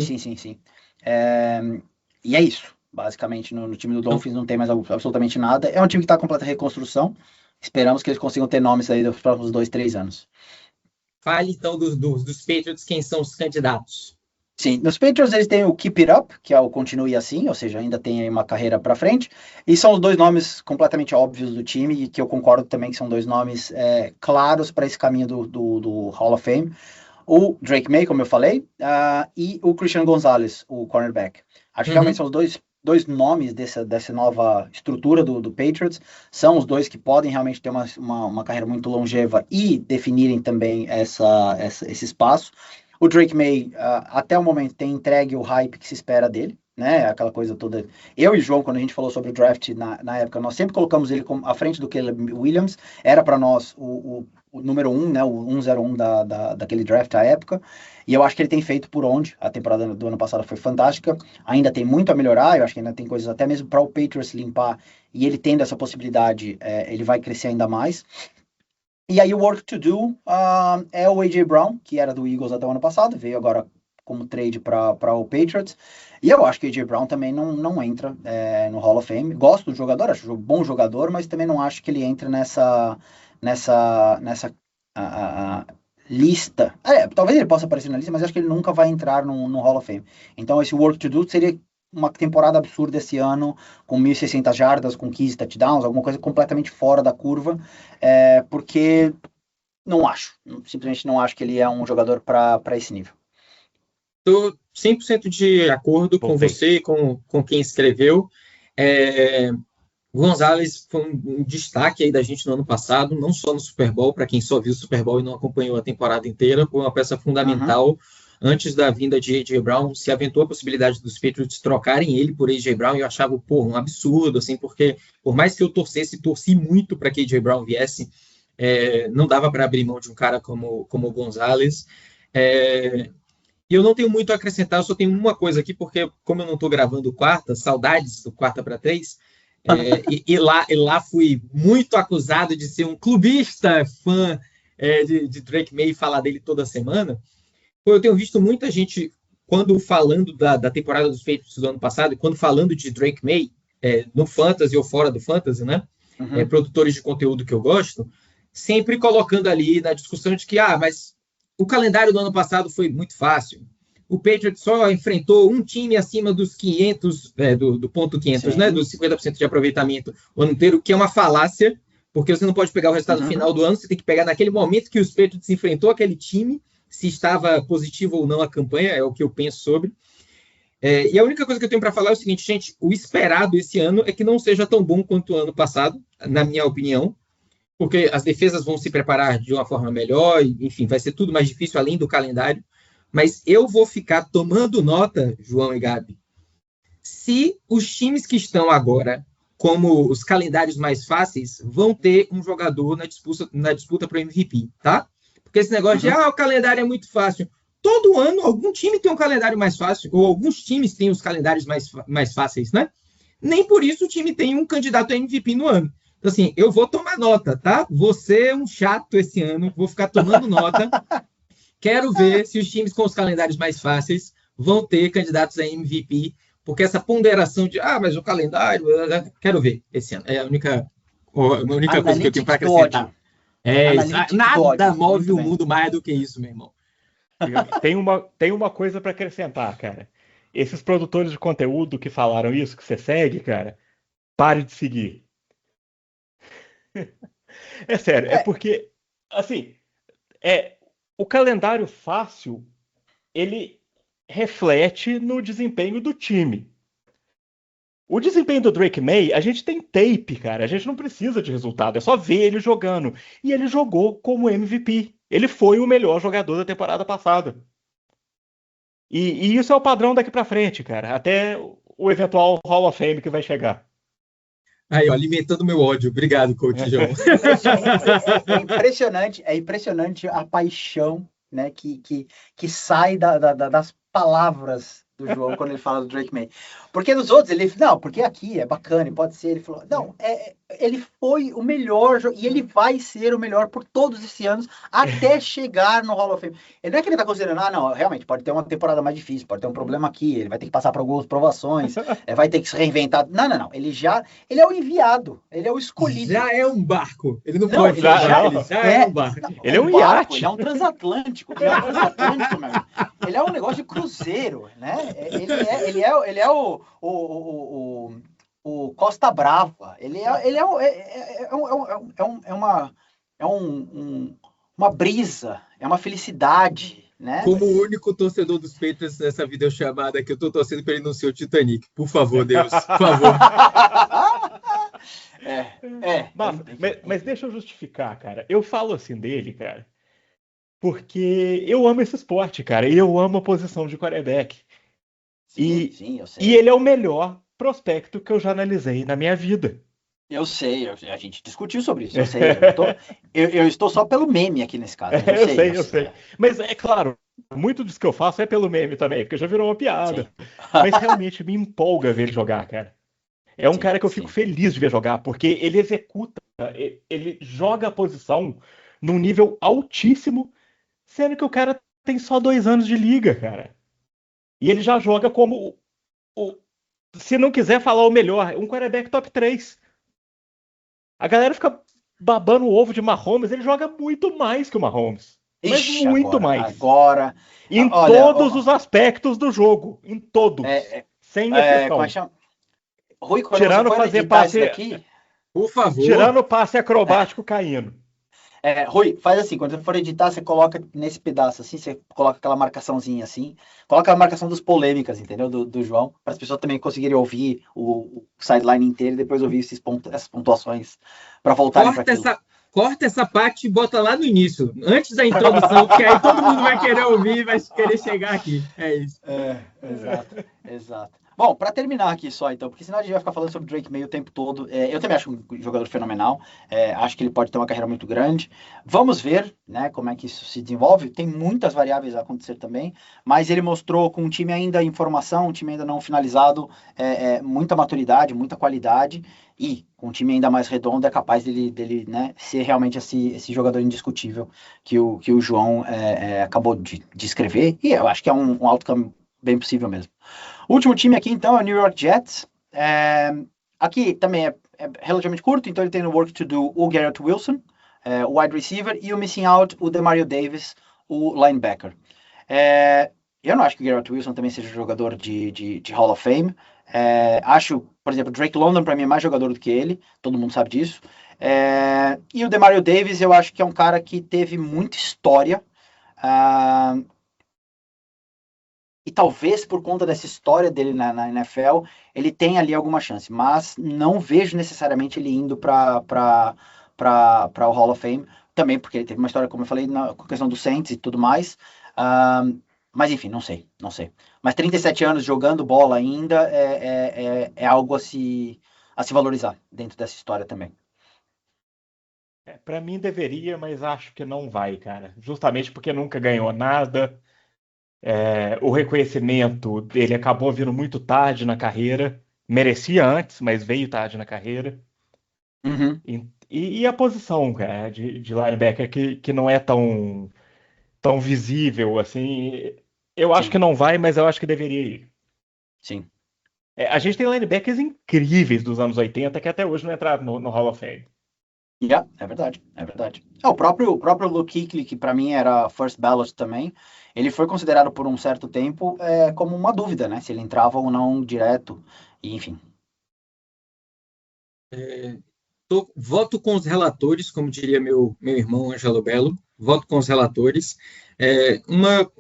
E é isso. Basicamente, no time do Dolphins não tem mais absolutamente nada. É um time que está em completa reconstrução. Esperamos que eles consigam ter nomes aí nos próximos 2-3 anos. Fale então dos Patriots, quem são os candidatos. Sim, nos Patriots eles têm o Keep It Up, que é o Continue Assim, ou seja, ainda tem aí uma carreira para frente, e são os dois nomes completamente óbvios do time, e que eu concordo também que são dois nomes claros para esse caminho do Hall of Fame. O Drake May, como eu falei, e o Christian Gonzalez, o cornerback. Acho que realmente são os dois nomes dessa nova estrutura do Patriots, são os dois que podem realmente ter uma carreira muito longeva e definirem também esse espaço. O Drake May, até o momento, tem entregue o hype que se espera dele, né? Aquela coisa toda. Eu e o João, quando a gente falou sobre o draft na época, nós sempre colocamos ele à frente do Caleb Williams. Era para nós o número 1, né? O 101 daquele draft à época. E eu acho que ele tem feito por onde. A temporada do ano passado foi fantástica. Ainda tem muito a melhorar. Eu acho que ainda tem coisas até mesmo para o Patriots limpar. E ele tendo essa possibilidade, ele vai crescer ainda mais. E aí o Work to Do é o A.J. Brown, que era do Eagles até o ano passado, veio agora como trade para o Patriots. E eu acho que o A.J. Brown também não entra no Hall of Fame. Gosto do jogador, acho um bom jogador, mas também não acho que ele entre nessa lista. Talvez ele possa aparecer na lista, mas acho que ele nunca vai entrar no Hall of Fame. Então esse work to do seria uma temporada absurda esse ano, com 1.600 jardas, com 15 touchdowns, alguma coisa completamente fora da curva, porque simplesmente não acho que ele é um jogador para esse nível. Estou 100% de acordo com você e com quem escreveu. Gonzalez foi um destaque aí da gente no ano passado, não só no Super Bowl, para quem só viu o Super Bowl e não acompanhou a temporada inteira, foi uma peça fundamental. Antes da vinda de A.J. Brown, se aventou a possibilidade dos Patriots trocarem ele por A.J. Brown, e eu achava, um absurdo, assim, porque por mais que eu torci muito para que A.J. Brown viesse, não dava para abrir mão de um cara como o Gonzalez. E eu não tenho muito a acrescentar, eu só tenho uma coisa aqui, porque como eu não estou gravando quarta, saudades do Quarta para Três, e lá fui muito acusado de ser um clubista fã de Drake May e falar dele toda semana. Eu tenho visto muita gente, quando falando da temporada dos Patriots do ano passado, e quando falando de Drake May, no Fantasy ou fora do Fantasy, né? Produtores de conteúdo que eu gosto, sempre colocando ali na discussão de que, mas o calendário do ano passado foi muito fácil. O Patriots só enfrentou um time acima dos 500, do ponto 500, né? Dos 50% de aproveitamento o ano inteiro, que é uma falácia, porque você não pode pegar o resultado final do ano, você tem que pegar naquele momento que os Patriots enfrentou aquele time, se estava positivo ou não a campanha, é o que eu penso sobre. E a única coisa que eu tenho para falar é o seguinte, gente, o esperado esse ano é que não seja tão bom quanto o ano passado, na minha opinião, porque as defesas vão se preparar de uma forma melhor, enfim, vai ser tudo mais difícil além do calendário, mas eu vou ficar tomando nota, João e Gabi, se os times que estão agora, como os calendários mais fáceis, vão ter um jogador na disputa para o MVP, tá? Porque esse negócio de, o calendário é muito fácil. Todo ano, algum time tem um calendário mais fácil, ou alguns times têm os calendários mais fáceis, né? Nem por isso o time tem um candidato a MVP no ano. Então, assim, eu vou tomar nota, tá? Vou ser um chato esse ano, vou ficar tomando nota. Quero ver se os times com os calendários mais fáceis vão ter candidatos a MVP, porque essa ponderação de, mas o calendário... Quero ver esse ano. É a única coisa que eu tenho para acrescentar. Nada move o mundo mais do que isso, meu irmão. Tem uma coisa para acrescentar, cara. Esses produtores de conteúdo que falaram isso, que você segue, cara, pare de seguir. É sério, porque, assim, o calendário fácil, ele reflete no desempenho do time. O desempenho do Drake May, a gente tem tape, cara. A gente não precisa de resultado, é só ver ele jogando. E ele jogou como MVP. Ele foi o melhor jogador da temporada passada. E isso é o padrão daqui pra frente, cara. Até o eventual Hall of Fame que vai chegar. Aí, alimentando meu ódio. Obrigado, coach João. É impressionante a paixão, né, que sai das palavras do João quando ele fala do Drake May. Porque nos outros, porque aqui é bacana, pode ser, ele falou, ele foi o melhor, e ele vai ser o melhor por todos esses anos, até chegar no Hall of Fame. Ele não é que ele tá considerando, realmente, pode ter uma temporada mais difícil, pode ter um problema aqui, ele vai ter que passar por algumas provações, vai ter que se reinventar. Não, ele é o enviado, ele é o escolhido. Já é um barco, ele não pode ele já é um barco. Ele é um iate. Ele é um transatlântico, meu. Ele é um negócio de cruzeiro, né? Ele é o Costa Brava. Ele é uma brisa, é uma felicidade, né? Como o único torcedor dos Patriots nessa videochamada que eu tô torcendo para ele não ser o Titanic. Por favor, Deus, por favor. Mas deixa eu justificar, cara. Eu falo assim dele, cara, porque eu amo esse esporte, cara, e eu amo a posição de quarterback. Sim, eu sei. E ele é o melhor prospecto que eu já analisei na minha vida. Eu sei, a gente discutiu sobre isso, eu sei. Eu estou só pelo meme aqui nesse caso. Eu sei. Mas é claro, muito disso que eu faço é pelo meme também, porque já virou uma piada. Mas realmente me empolga ver ele jogar, cara. É um cara que eu fico feliz de ver jogar, porque ele executa, ele joga a posição num nível altíssimo, sendo que o cara tem só 2 anos de liga, cara. E ele já joga como, se não quiser falar o melhor, um quarterback top 3. A galera fica babando o ovo de Mahomes, ele joga muito mais que o Mahomes. Mas Ixi, muito mais. Agora. Em Olha, todos os aspectos do jogo. Em todos. Sem exceção. Como é que chama? Rui, quando Tirando você for fazer editar passe, isso daqui... Por favor. Tirando o passe acrobático caindo. Rui, faz assim, quando você for editar, você coloca nesse pedaço assim, você coloca aquela marcaçãozinha assim, coloca a marcação das polêmicas, entendeu? Do João, para as pessoas também conseguirem ouvir o sideline inteiro e depois ouvir essas pontuações para voltarem para aquilo. Corta essa parte e bota lá no início, antes da introdução, porque aí todo mundo vai querer ouvir e vai querer chegar aqui. É isso. Exato. Bom, para terminar aqui só então, porque senão a gente vai ficar falando sobre Drake May o tempo todo. Eu também acho um jogador fenomenal. Acho que ele pode ter uma carreira muito grande. Vamos ver, né, como é que isso se desenvolve. Tem muitas variáveis a acontecer também, mas ele mostrou com um time ainda em formação, um time ainda não finalizado, muita maturidade, muita qualidade, e com um time ainda mais redondo é capaz dele né, ser realmente esse jogador indiscutível que o João acabou de escrever, e eu acho que é um outcome bem possível mesmo. O último time aqui, então, é o New York Jets. Aqui também é relativamente curto, então ele tem no work to do o Garrett Wilson, o wide receiver, e o missing out, o Demario Davis, o linebacker. Eu não acho que o Garrett Wilson também seja jogador de Hall of Fame. Acho, por exemplo, Drake London para mim é mais jogador do que ele, todo mundo sabe disso. E o Demario Davis eu acho que é um cara que teve muita história, e talvez por conta dessa história dele na NFL, ele tenha ali alguma chance, mas não vejo necessariamente ele indo para o Hall of Fame, também porque ele teve uma história, como eu falei, com a questão do Saints e tudo mais, mas enfim, não sei. Mas 37 anos jogando bola ainda é algo a se valorizar dentro dessa história também. Para mim deveria, mas acho que não vai, cara. Justamente porque nunca ganhou nada. O reconhecimento dele acabou vindo muito tarde na carreira. Merecia antes, mas veio tarde na carreira. Uhum. E a posição, cara, de linebacker que não é tão visível assim. Eu acho Sim. que não vai, mas eu acho que deveria ir. Sim. A gente tem linebackers incríveis dos anos 80 que até hoje não entraram no Hall of Fame. É verdade. O próprio Luke Kuechly, que para mim era first ballot também, ele foi considerado por um certo tempo como uma dúvida, né? Se ele entrava ou não direto, e, enfim. Voto com os relatores, como diria meu irmão Angelo Belo, voto com os relatores. Uma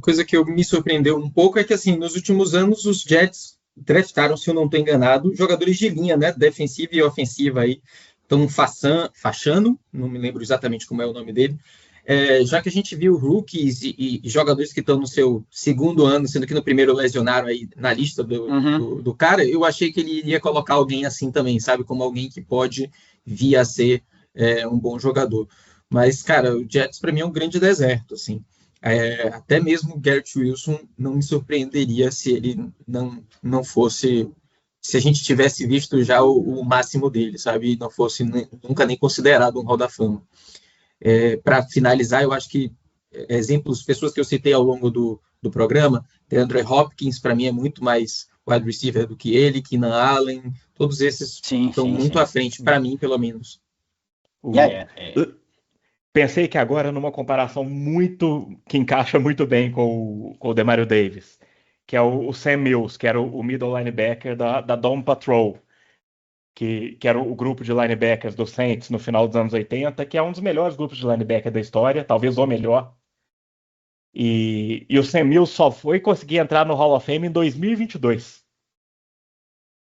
coisa que me surpreendeu um pouco é que, assim, nos últimos anos, os Jets draftaram, se eu não estou enganado, jogadores de linha, né, defensiva e ofensiva aí. Então, Fachano, não me lembro exatamente como é o nome dele, já que a gente viu rookies e jogadores que estão no seu segundo ano, sendo que no primeiro lesionaram aí na lista do cara, eu achei que ele iria colocar alguém assim também, sabe? Como alguém que pode vir a ser um bom jogador. Mas, cara, o Jets para mim é um grande deserto, assim. Até mesmo o Garrett Wilson não me surpreenderia se ele não fosse... Se a gente tivesse visto já o máximo dele, sabe? E não fosse nunca nem considerado um Hall da Fama. Para finalizar, eu acho que pessoas que eu citei ao longo do programa, DeAndre Hopkins, para mim, é muito mais wide receiver do que ele, Keenan Allen, todos esses estão muito à frente, para mim, pelo menos. Pensei que agora, numa comparação que encaixa muito bem com o Demario Davis, que é o Sam Mills, que era o middle linebacker da Dome Patrol, que era o grupo de linebackers do Saints no final dos anos 80, que é um dos melhores grupos de linebacker da história, talvez o melhor. E o Sam Mills só foi conseguir entrar no Hall of Fame em 2022.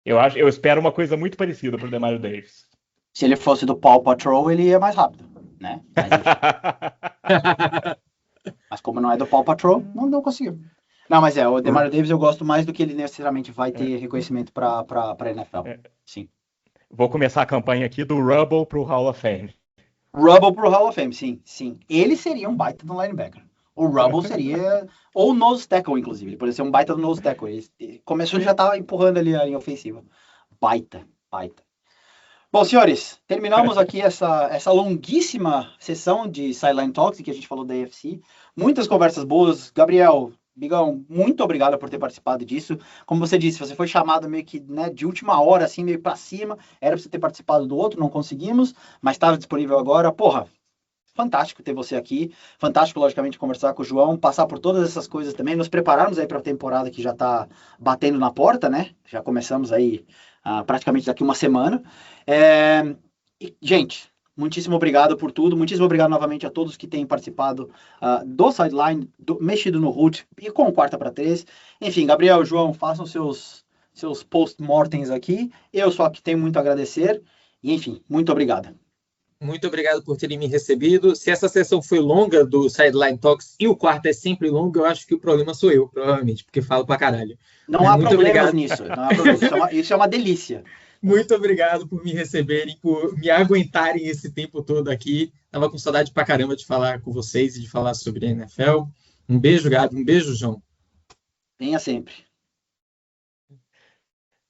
Eu espero uma coisa muito parecida para o Demario Davis. Se ele fosse do Paw Patrol, ele ia mais rápido, né? Mas como não é do Paw Patrol, não conseguiu. Não, mas o Demario Davis eu gosto mais do que ele necessariamente vai ter reconhecimento para a NFL. Sim. Vou começar a campanha aqui do Rubble pro Hall of Fame. Rubble pro Hall of Fame, sim. Ele seria um baita do linebacker. O Rubble seria... ou nose tackle, inclusive. Ele poderia ser um baita do nose tackle. Ele começou, ele já estava empurrando ali a linha ofensiva. Baita. Bom, senhores, terminamos aqui essa longuíssima sessão de Sideline Talks, em que a gente falou da AFC. Muitas conversas boas. Gabriel, Bigão, muito obrigado por ter participado disso. Como você disse, você foi chamado meio que, né, de última hora, assim, meio para cima. Era para você ter participado do outro, não conseguimos, mas estava disponível agora. Porra, fantástico ter você aqui. Fantástico, logicamente, conversar com o João, passar por todas essas coisas também, nos prepararmos aí para a temporada que já está batendo na porta, né? Já começamos aí praticamente daqui uma semana. Gente, muitíssimo obrigado por tudo. Muitíssimo obrigado novamente a todos que têm participado do Sideline, mexido no Root e com o Quarta para Três. Enfim, Gabriel e João, façam seus post-mortems aqui. Eu só que tenho muito a agradecer. E, enfim, muito obrigado. Muito obrigado por terem me recebido. Se essa sessão foi longa do Sideline Talks e o quarto é sempre longo, eu acho que o problema sou eu, provavelmente, porque falo pra caralho. Não há Muito problemas obrigado. nisso. Não há problema. Isso é uma delícia. Muito obrigado por me receberem, por me aguentarem esse tempo todo aqui. Tava com saudade pra caramba de falar com vocês e de falar sobre a NFL. Um beijo, Gabi. Um beijo, João. Venha sempre.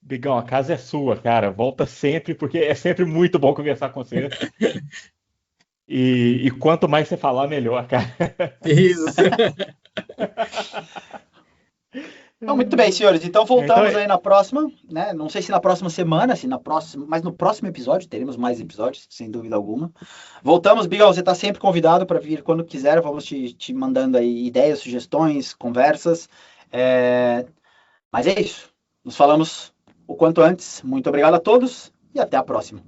Bigão, a casa é sua, cara. Volta sempre, porque é sempre muito bom conversar com você. E quanto mais você falar, melhor, cara. Isso. Então, muito bem, senhores. Então voltamos aí na próxima, né? Não sei se na próxima semana, se na próxima, mas no próximo episódio teremos mais episódios, sem dúvida alguma. Voltamos, Bigão. Você está sempre convidado para vir quando quiser. Vamos te mandando aí ideias, sugestões, conversas. Mas é isso. Nos falamos o quanto antes. Muito obrigado a todos e até a próxima.